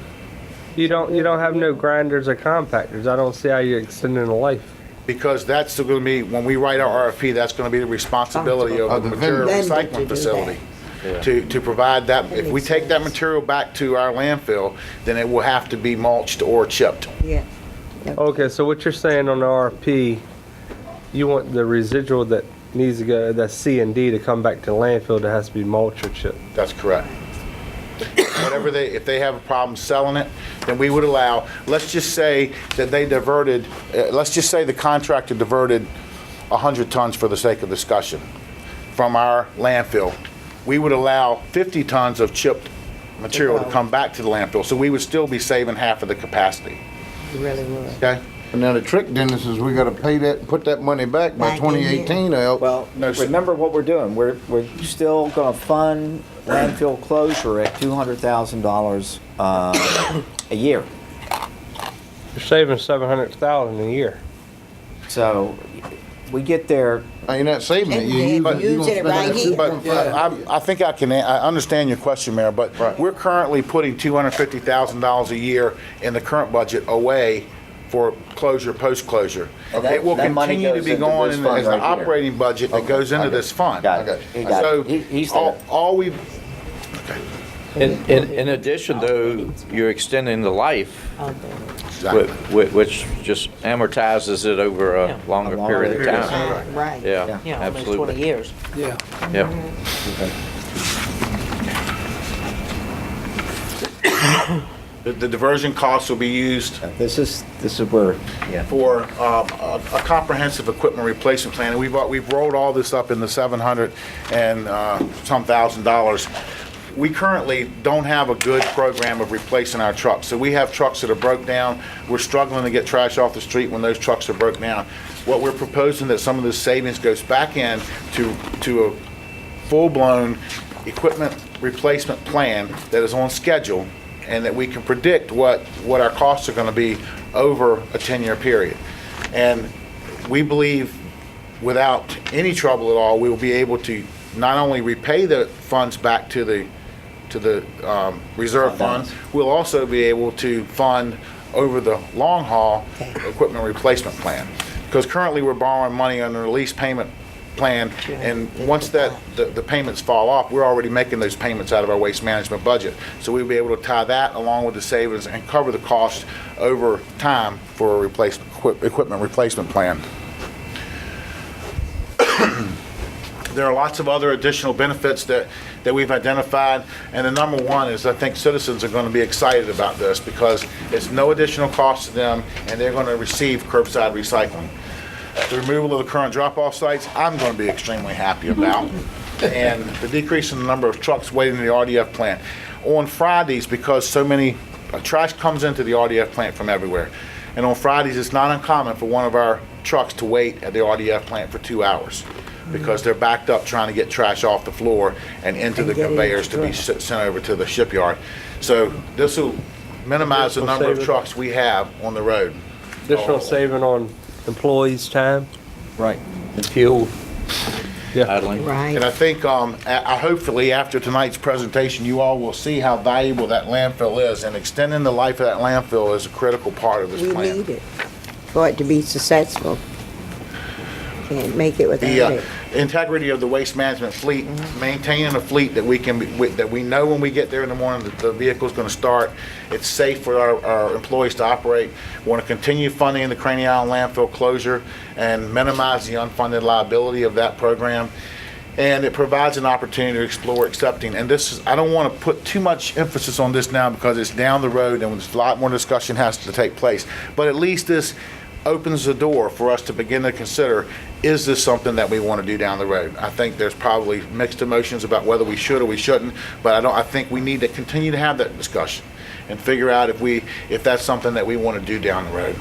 You don't have no grinders or compactors. I don't see how you're extending the life. Because that's going to be, when we write our RFP, that's going to be the responsibility of the material recycling facility to provide that. If we take that material back to our landfill, then it will have to be mulched or chipped. Yeah. Okay, so what you're saying on the RFP, you want the residual that needs to go, that's C and D to come back to landfill, there has to be mulch or chip. That's correct. Whatever if they have a problem selling it, then we would allow, let's just say that they diverted, let's just say the contractor diverted 100 tons for the sake of discussion from our landfill. We would allow 50 tons of chipped material to come back to the landfill, so we would still be saving half of the capacity. You really would. Okay? And now the trick, Dennis, is we gotta pay that, put that money back by Back in here. 2018 or else. Well, remember what we're doing. We're still going to fund landfill closure at $200,000 a year. You're saving $700,000 a year. So we get there. You're not saving it. Using it right here. But I think I understand your question, Mayor, but we're currently putting $250,000 a year in the current budget away for closure, post-closure. And that- It will that money continue to goes be into going this in fund as an right here. operating budget that goes into this fund. Got it. He got So it. He's there. all we, In addition, though, you're extending the life, which just amortizes it over a longer period of time. Right. Yeah, Yeah, almost 20 absolutely. years. Yeah. Yep. the diversion costs will be used This is where, yeah. for a comprehensive equipment replacement plan. And we've rolled all this up in the $700 and some $1,000. We currently don't have a good program of replacing our trucks. So we have trucks that are broke down. We're struggling to get trash off the street when those trucks are broke down. What we're proposing that some of this savings goes back in to a full-blown equipment replacement plan that is on schedule, and that we can predict what our costs are going to be over a 10-year period. And we believe without any trouble at all, we will be able to not only repay the funds back to the reserve fund, we'll also be able to fund over the long haul equipment replacement plan. Because currently we're borrowing money under a lease payment plan, and once the payments fall off, we're already making those payments out of our waste management budget. So we'll be able to tie that along with the savings and cover the cost over time for a equipment replacement plan. There are lots of other additional benefits that we've identified, and the number one is I think citizens are going to be excited about this because it's no additional cost to them, and they're going to receive curbside recycling. The removal of the current drop-off sites, I'm going to be extremely happy about, and the decrease in the number of trucks waiting in the RDF plant. On Fridays, because so many trash comes into the RDF plant from everywhere, and on Fridays it's not uncommon for one of our trucks to wait at the RDF plant for 2 hours because they're backed up trying to get trash off the floor and into the conveyors to be sent over to the shipyard. So this will minimize the number of trucks we have on the road. Additional saving on employees' time. Right. And fuel. Yeah. Idling. Right. And I think hopefully after tonight's presentation, you all will see how valuable that landfill is, and extending the life of that landfill is a critical part of this We plan. need it for it to be successful. Can't make it without The it. integrity of the waste management fleet, maintaining a fleet that that we know when we get there in the morning that the vehicle's going to start. It's safe for our employees to operate. We want to continue funding the Craney Island landfill closure and minimize the unfunded liability of that program. And it provides an opportunity to explore accepting. And this is, I don't want to put too much emphasis on this now because it's down the road and a lot more discussion has to take place. But at least this opens the door for us to begin to consider, is this something that we want to do down the road? I think there's probably mixed emotions about whether we should or we shouldn't, but I think we need to continue to have that discussion and figure out if that's something that we want to do down the road.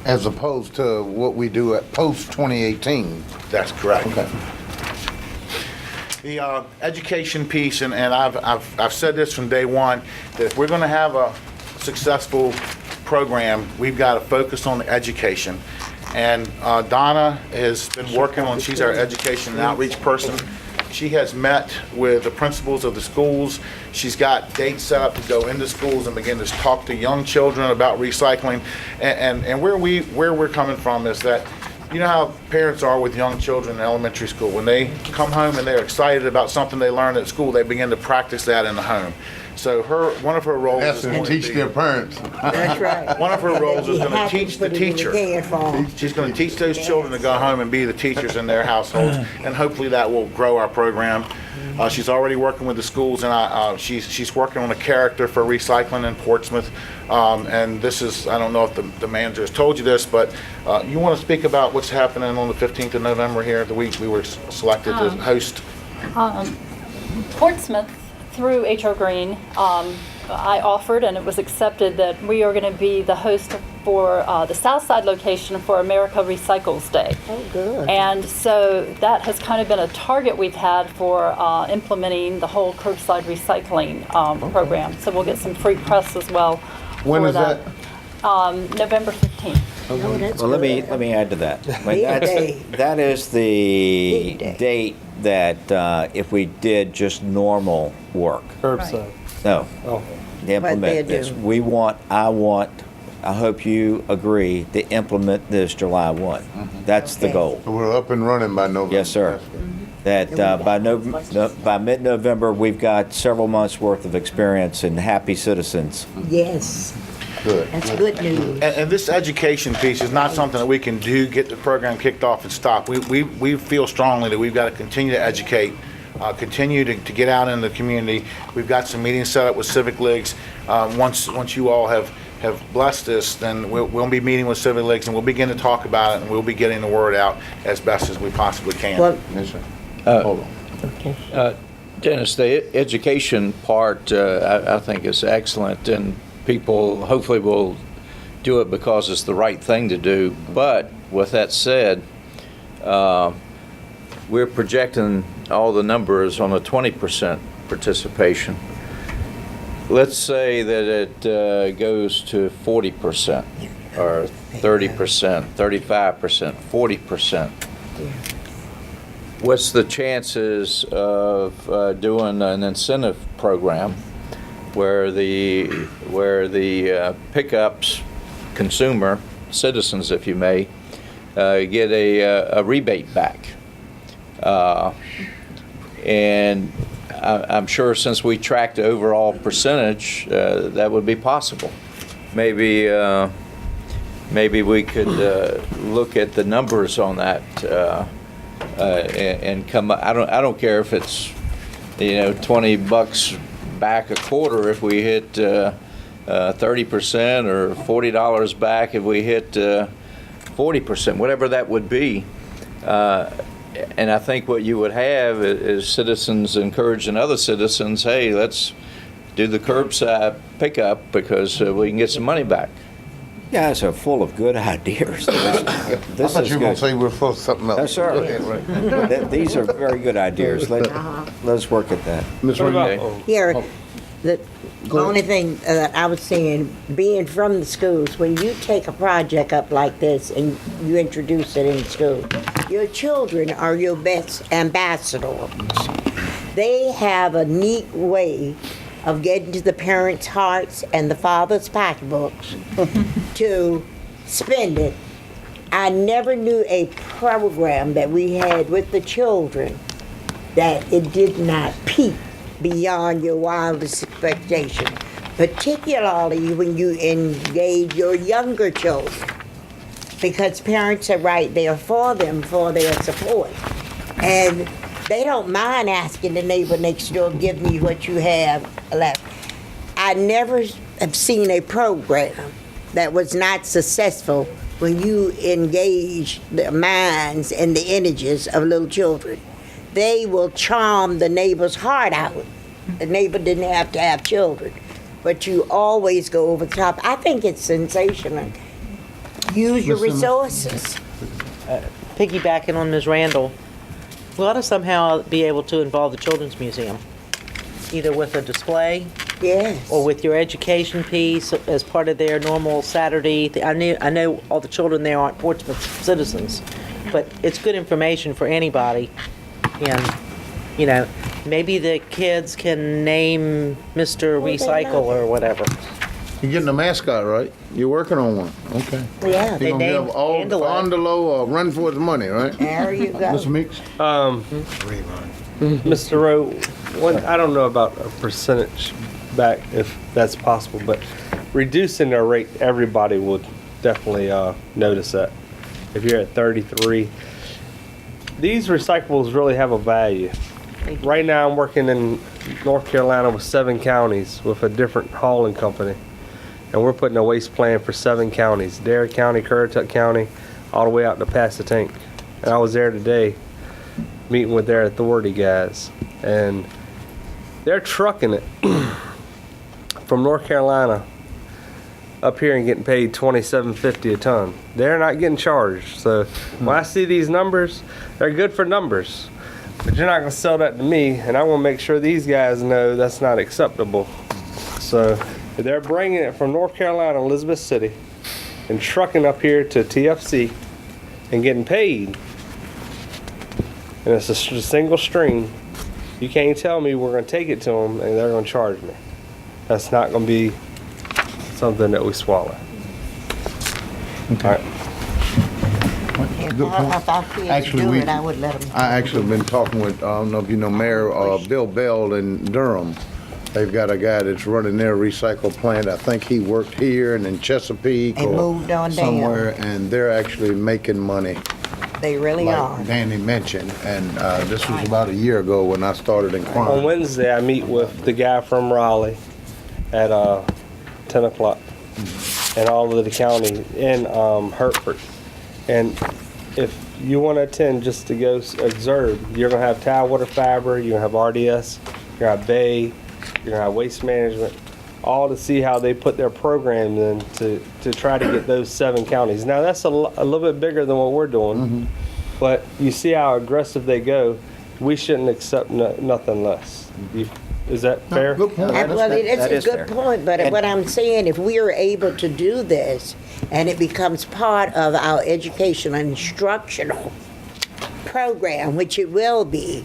As opposed to what we do at post 2018. That's correct. Okay. The education piece, and I've said this from day one, that if we're going to have a successful program, we've got to focus on education. And Donna has been working on, she's our education and outreach person. She has met with the principals of the schools. She's got dates set up to go into schools and begin to talk to young children about recycling. And where we're coming from is that, you know how parents are with young children in elementary school. When they come home and they're excited about something they learned at school, they begin to practice that in the home. So one of her roles That's is to going teach to be, their parents. That's right. one of her roles is You going to have teach the put it in teacher. can for 'em. She's going to teach those children to go home and be the teachers in their households, and hopefully that will grow our program. She's already working with the schools, and she's working on a character for recycling in Portsmouth. And this is, I don't know if the manager has told you this, but you want to speak about what's happening on the 15th of November here, the week we were selected to host? Portsmouth, through H.R. Green, I offered and it was accepted that we are going to be the host for the Southside location for America Recycles Day. Oh, good. And so that has kind of been a target we've had for implementing the whole curbside recycling program. So we'll get some free press as well. When for is that? November 15th. Oh, that's Well, let good. me add to that. Big day. That is the Big day. date that if we did just normal work, Curbside. no, Oh. to implement they this. do. I hope you agree to implement this July 1. That's the Okay. goal. So we're up and running by November. Yes, sir. That by mid-November, we've got several months' worth of experience and happy citizens. Yes, Good. that's good news. And this education piece is not something that we can do, get the program kicked off and stop. We feel strongly that we've got to continue to educate, continue to get out in the community. We've got some meetings set up with civic leagues. Once you all have blessed us, then we'll be meeting with civic leagues and we'll begin to talk about it and we'll be getting the word out as best as we possibly can. Well, Yes, sir. Hold on. Dennis, the education part, I think is excellent, and people hopefully will do it because it's the right thing to do. But with that said, we're projecting all the numbers on a 20% participation. Let's say that it goes to 40% or 30%, 35%, 40%. What's the chances of doing an incentive program where the pickups, consumer, citizens, if you may, get a rebate back? And I'm sure since we track the overall percentage, that would be possible. Maybe we could look at the numbers on that and come up. I don't care if it's $20 back a quarter if we hit 30% or $40 back if we hit 40%, whatever that would be. And I think what you would have is citizens encouraging other citizens, hey, let's do the curbside pickup because we can get some money back. You guys are full of good ideas. I thought you were going to say we're supposed to something else. No, sir. Go ahead, Ray. These are very good ideas. Let's work at that. Ms. What Ray. about, here, the only thing that I was saying, being from the schools, when you take a project up like this and you introduce it in school, your children are your best ambassadors. They have a neat way of getting to the parents' hearts and the fathers' pocketbooks to spend it. I never knew a program that we had with the children that it did not peak beyond your wildest expectation, particularly when you engage your younger children, because parents are right there for them, for their support. And they don't mind asking the neighbor next door, give me what you have left. I never have seen a program that was not successful when you engage the minds and the energies of little children. They will charm the neighbor's heart out. The neighbor didn't have to have children, but you always go over the top. I think it's sensational. Use your resources. Piggybacking on Ms. Randall, we ought to somehow be able to involve the Children's Museum, either with a display Yes. or with your education piece as part of their normal Saturday. I know all the children there aren't Portsmouth citizens, but it's good information for anybody. And, maybe the kids can name Mr. Recycle or whatever. You're getting a mascot, right? You're working on one. Okay. Yeah, You're going to have all Angelo. Andalo or Run for His Money, right? There you go. Mr. Meeks? Mr. Rowe, I don't know about a percentage, back if that's possible. But reducing their rate, everybody would definitely notice that. If you're at 33, these recyclables really have a value. Right now, I'm working in North Carolina with 7 counties with a different hauling company. And we're putting a waste plan for 7 counties, Dare County, Currituck County, all the way out to Passatank. And I was there today meeting with their authority guys. And they're trucking it from North Carolina up here and getting paid $27.50 a ton. They're not getting charged. So when I see these numbers, they're good for numbers. But you're not going to sell that to me, and I want to make sure these guys know that's not acceptable. So if they're bringing it from North Carolina, Elizabeth City, and trucking up here to TFC and getting paid, and it's a single stream, you can't tell me we're going to take it to them and they're going to charge me. That's not going to be something that we swallow. Okay. All right. Good point. If I feel to Actually, do it, I would let them. I actually been talking with, I don't know if you know Mayor Bill Bell in Durham. They've got a guy that's running their recycle plant. I think he worked here and in Chesapeake And or moved on down. somewhere, and they're actually making money, They really are. like Danny mentioned. And this was about a year ago when I started On inquiring. Wednesday, I meet with the guy from Raleigh at 10 o'clock and all of the county in Hertford. And if you want to attend just to go observe, you're going to have Tidewater Fiber, you're going to have RDS, you're going to have Bay, you're going to have Waste Management, all to see how they put their programs in to try to get those 7 counties. Now, that's a little bit bigger than what we're doing, but you see how aggressive they go. We shouldn't accept nothing less. Is that fair? Good point. Well, that it's is a good fair. point, but And- what I'm saying, if we are able to do this and it becomes part of our educational and instructional program, which it will be,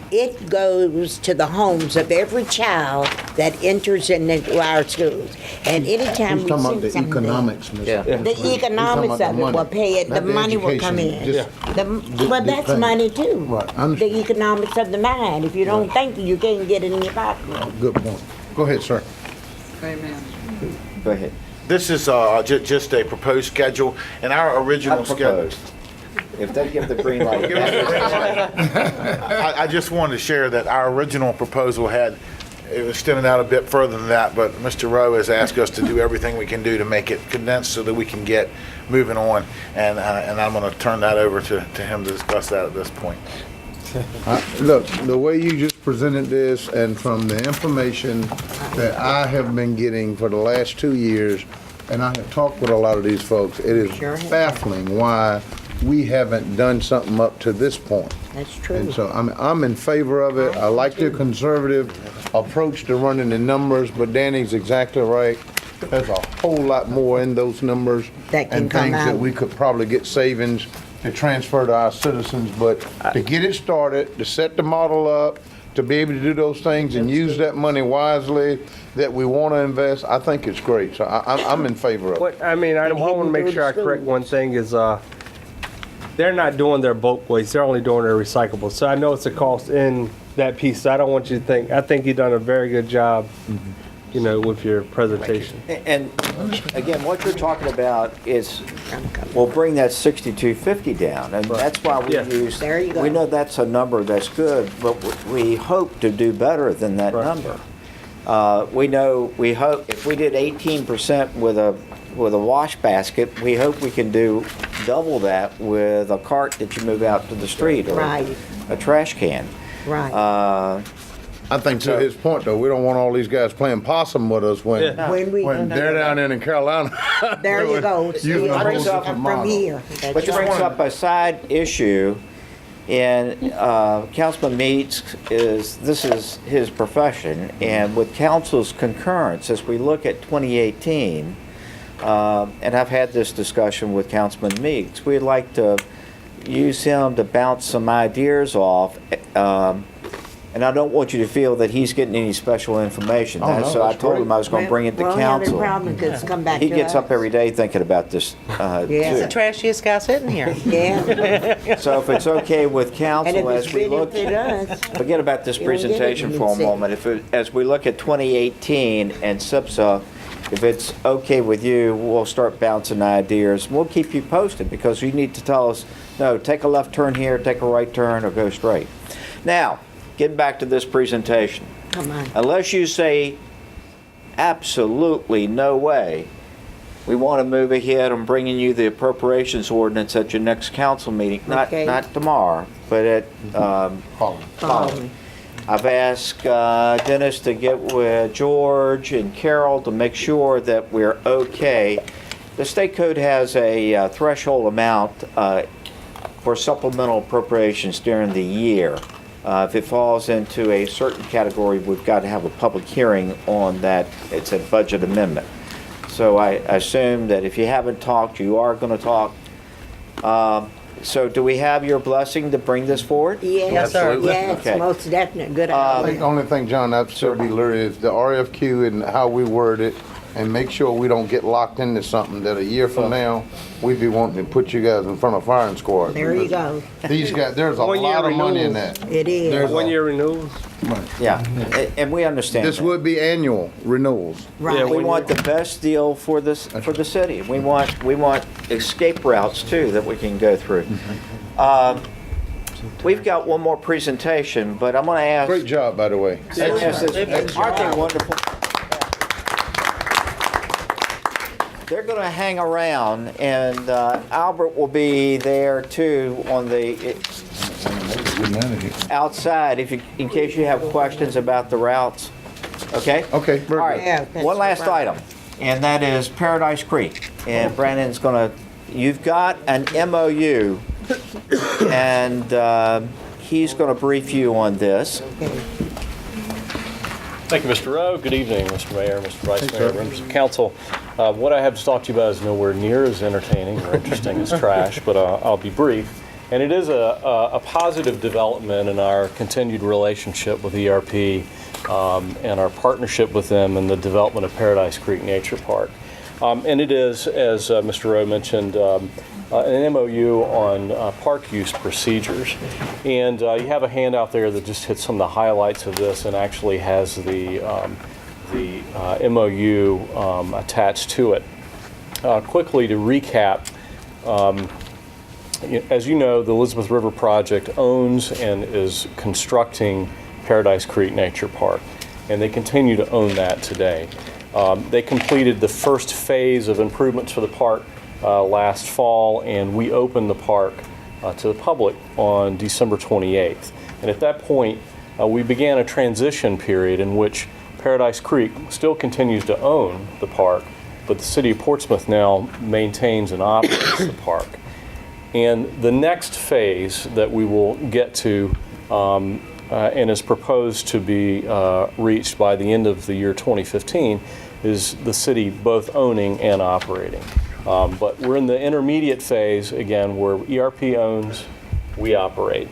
it goes to the homes of every child that enters into our schools. And anytime He's we talking about see the something, economics, Mr. Yeah. President. the He's talking economics about of it will pay it, the not money will come in. education, just Well, that's thing. money too. Right, I understand. The economics of the mind. If you don't think, you can't get it in your pocket. Good point. Go ahead, sir. Amen. Go ahead. This is just a proposed schedule, and our original schedule. Unproposed. If they give the green light. I just wanted to share that our original proposal it was extended out a bit further than that, but Mr. Rowe has asked us to do everything we can do to make it condensed so that we can get moving on, and I'm going to turn that over to him to discuss that at this point. Look, the way you just presented this and from the information that I have been getting for the last 2 years, and I have talked with a lot of these folks, it is baffling why we haven't done something up to this point. That's true. And so I'm in favor of it. I like the conservative approach to running the numbers, but Danny's exactly right. There's a whole lot more in those numbers That can and come things that out. we could probably get savings to transfer to our citizens. But to get it started, to set the model up, to be able to do those things and use that money wisely that we want to invest, I think it's great. So I'm in favor of it. What I mean, I want to make sure I correct one thing is they're not doing their bulk waste. They're only doing their recyclables. So I know it's a cost in that piece. So I don't want you to think. I think you've done a very good job, you know, with your presentation. And again, what you're talking about is, we'll bring that 6250 down, and that's why we use. There you go. We know that's a number that's good, but we hope to do better than that number. We hope if we did 18% with a wash basket, we hope we can do double that with a cart that you move out to the street or Right. a trash can. Right. I think to his point, though, we don't want all these guys playing possum with us when When they're down in Carolina. there you go. Using a whole different From model. here. That's Which brings right. up a side issue, and Councilman Meeks this is his profession, and with council's concurrence, as we look at 2018, and I've had this discussion with Councilman Meeks, we'd like to use him to bounce some ideas off And I don't want you to feel that he's getting any special information. Oh, no, So I that's told great. him I was going to bring it to We don't have any council. problem because it's come back to He gets up us. every day thinking about this, Yeah. He's the too. trashiest guy sitting here. Yeah. So if it's okay with And if council, it's as we look, benefit us, forget about this You don't get it presentation when for a you see it. moment. As we look at 2018 and SIPSA, if it's okay with you, we'll start bouncing ideas. We'll keep you posted because you need to tell us, no, take a left turn here, take a right turn, or go straight. Now, getting back to this presentation. come on. Unless you say absolutely no way, we want to move ahead on bringing you the appropriations ordinance at your next council meeting. Okay. Not tomorrow, but at following. I've asked Dennis to get with George and Carol to make sure that we're okay. The state code has a threshold amount for supplemental appropriations during the year. If it falls into a certain category, we've got to have a public hearing on that. It's a budget amendment. So I assume that if you haven't talked, you are going to talk. So do we have your blessing to bring this forward? Yes, sir. Yes, Okay. most definite. Good I think idea. the only thing, John, I'd still be leery is the RFQ and how we word it, and make sure we don't get locked into something that a year from now, we'd be wanting to put you guys in front of firing squad. There you go. These guys, there's a 1 year lot of money in renewals. that. It is. There's a- 1 year renewals. Yeah, and we understand This that. would be annual renewals. Right. We want the best deal for this, for the city. We want escape routes too that we can go through. We've got one more presentation, but I'm going to ask. Great job, by the way. Yes, aren't they wonderful? They're going to hang around, and Albert will be there too on the outside if you, in case you have questions about the routes. Okay? Okay, All very right. good. Yeah, that's One last right. item, and that is Paradise Creek. And Brandon's going to. You've got an MOU, and he's going to brief you on this. Thank you, Mr. Rowe. Good evening, Mr. Mayor, Mr. Vice Mayor, members of council. What I have to talk to you about is nowhere near as entertaining or interesting as trash, but I'll be brief. And it is a positive development in our continued relationship with ERP and our partnership with them in the development of Paradise Creek Nature Park. And it is, as Mr. Rowe mentioned, an MOU on park use procedures. And you have a handout there that just hits some of the highlights of this and actually has the MOU attached to it. Quickly to recap, as you know, the Elizabeth River Project owns and is constructing Paradise Creek Nature Park, and they continue to own that today. They completed the first phase of improvements for the park last fall, and we opened the park to the public on December 28th. And at that point, we began a transition period in which Paradise Creek still continues to own the park, but the city of Portsmouth now maintains and operates the park. And the next phase that we will get to and is proposed to be reached by the end of the year 2015 is the city both owning and operating. But we're in the intermediate phase, again, where ERP owns, we operate.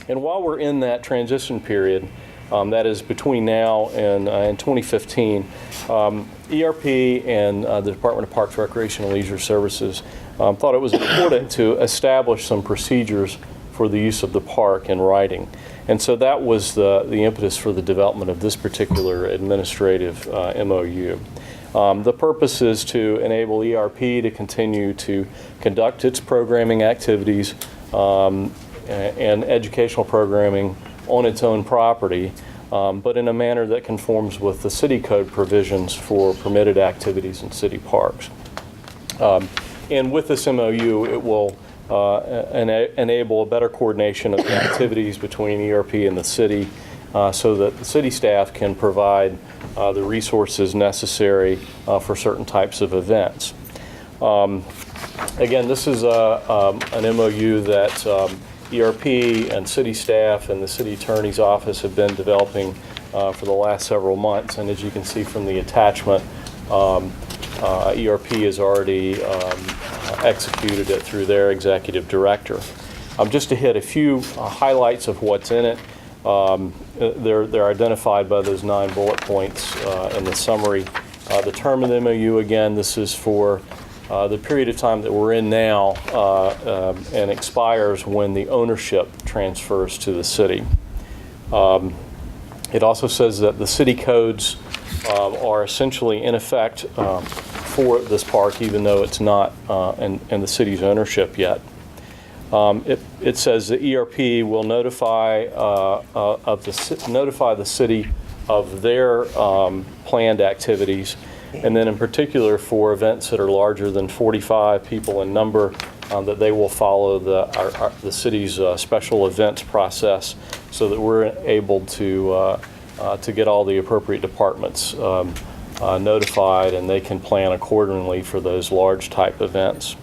And while we're in that transition period, that is between now and 2015, ERP and the Department of Parks, Recreation, and Leisure Services thought it was important to establish some procedures for the use of the park in writing. And so that was the impetus for the development of this particular administrative MOU. The purpose is to enable ERP to continue to conduct its programming activities and educational programming on its own property, but in a manner that conforms with the city code provisions for permitted activities in city parks. And with this MOU, it will enable a better coordination of the activities between ERP and the city so that the city staff can provide the resources necessary for certain types of events. Again, this is an MOU that ERP and city staff and the city attorney's office have been developing for the last several months. And as you can see from the attachment, ERP has already executed it through their executive director. Just to hit a few highlights of what's in it, They're identified by those 9 bullet points in the summary. The term of the MOU, again, this is for the period of time that we're in now and expires when the ownership transfers to the city. It also says that the city codes are essentially in effect for this park, even though it's not in the city's ownership yet. It says the ERP will notify the city of their planned activities, and then in particular for events that are larger than 45 people in number, that they will follow the city's special events process, so that we're able to get all the appropriate departments notified, and they can plan accordingly for those large type events.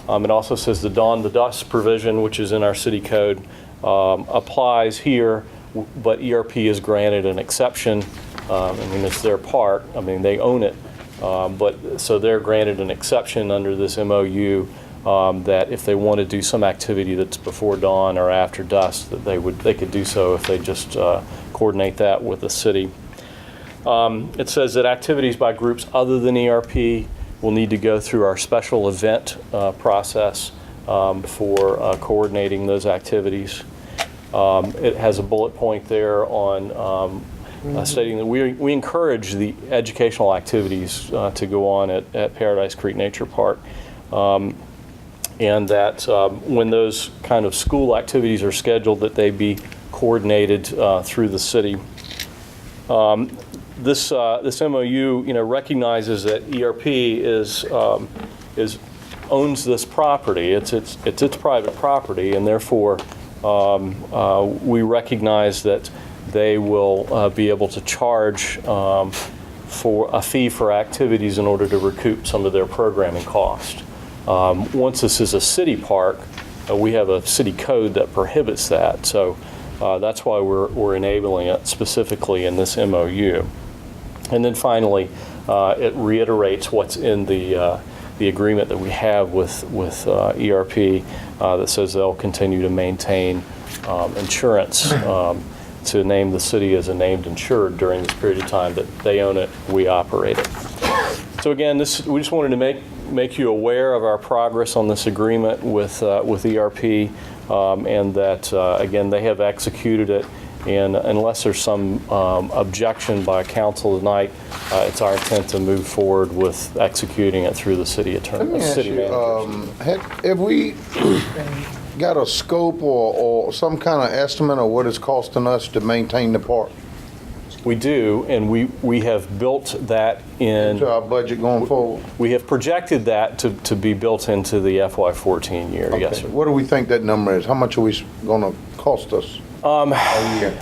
It also says the dawn to dusk provision, which is in our city code, applies here, but ERP is granted an exception. I mean, it's their park. I mean, they own it, but so they're granted an exception under this MOU that if they want to do some activity that's before dawn or after dusk, that they could do so if they just coordinate that with the city. It says that activities by groups other than ERP will need to go through our special event process for coordinating those activities. It has a bullet point there on stating that we encourage the educational activities to go on at Paradise Creek Nature Park, and that when those kind of school activities are scheduled, that they be coordinated through the city. This MOU, recognizes that ERP owns this property. It's its private property, and therefore we recognize that they will be able to charge for a fee for activities in order to recoup some of their programming cost. Once this is a city park, we have a city code that prohibits that. So that's why we're enabling it specifically in this MOU. And then finally, it reiterates what's in the agreement that we have with ERP that says they'll continue to maintain insurance to name the city as a named insured during this period of time that they own it, we operate it. So again, we just wanted to make you aware of our progress on this agreement with ERP, and that again, they have executed it. And unless there's some objection by council tonight, it's our intent to move forward with executing it through the city attorney, city manager. Have we got a scope or some kind of estimate of what it's costing us to maintain the park? We do, and we have built that into our budget going forward. We have projected that to be built into the FY14 year. Okay. Yes, sir. What do we think that number is? How much are we going to cost us a year?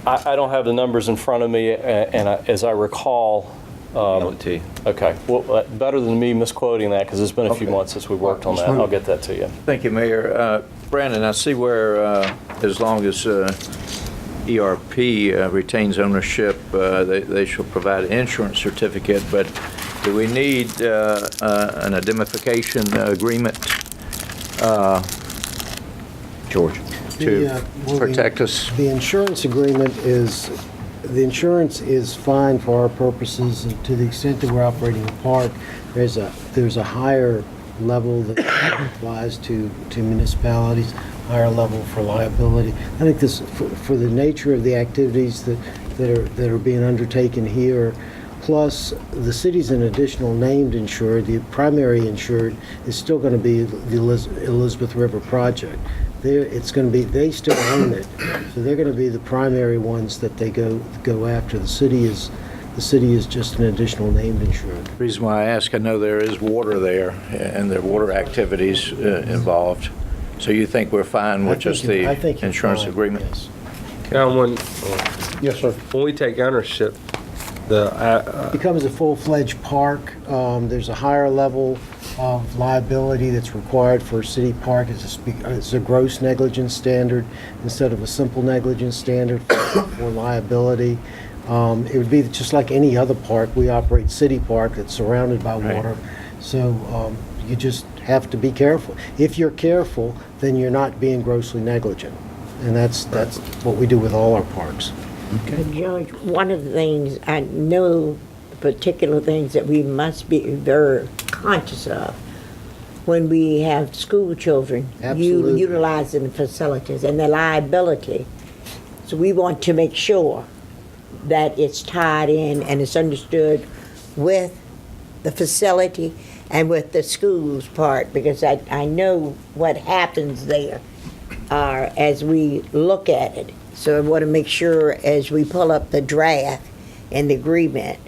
I don't have the numbers in front of me, and as I recall, Okay. Well, better than me misquoting that, because it's been a few months since we worked on that. I'll get that to you. Thank you, Mayor. Brandon, I see where as long as ERP retains ownership, they shall provide an insurance certificate, but do we need an indemnification agreement, George, to protect us? The insurance agreement is fine for our purposes, and to the extent that we're operating a park, there's a higher level that applies to municipalities, higher level for liability. I think this, for the nature of the activities that are being undertaken here, plus the city's an additional named insured, the primary insured is still going to be the Elizabeth River project. It's going to be, they still own it, so they're going to be the primary ones that they go after. The city is just an additional named insured. The reason why I ask, I know there is water there, and there are water activities involved. So you think we're fine with just the insurance agreement? Yes. Yes, sir. When we take ownership, becomes a full-fledged park. There's a higher level of liability that's required for a city park. It's a gross negligence standard instead of a simple negligence standard for liability. It would be just like any other park. We operate city park that's surrounded by water. So you just have to be careful. If you're careful, then you're not being grossly negligent. And that's what we do with all our parks. George, one of the things, I know the particular things that we must be very conscious of when we have school children Absolutely. utilizing the facilities and the liability. So we want to make sure that it's tied in and it's understood with the facility and with the schools part, because I know what happens there as we look at it. So I want to make sure as we pull up the draft and the agreement,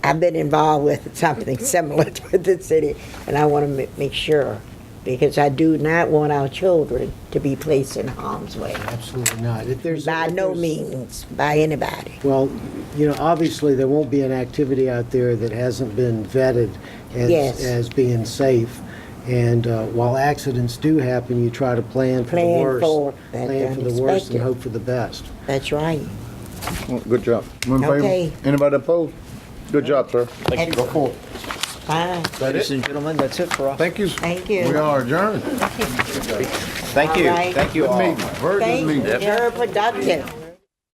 I've been involved with something similar to the city, and I want to make sure, because I do not want our children to be placed in harm's way. Absolutely not. By no means, by anybody. Well, obviously there won't be an activity out there that hasn't been vetted as being safe. And while accidents do happen, you try to plan for the worst. Plan for the worst and hope for the best. That's right. Well, good job. In favor? Okay. Anybody opposed? Good job, sir. Thank you. Go forward. Fine. Ladies and gentlemen, that's it for us. Thank you. Thank you. We are adjourned. Thank you. All right. Thank you Good all. meeting. Very good Thank meeting. you. Very productive.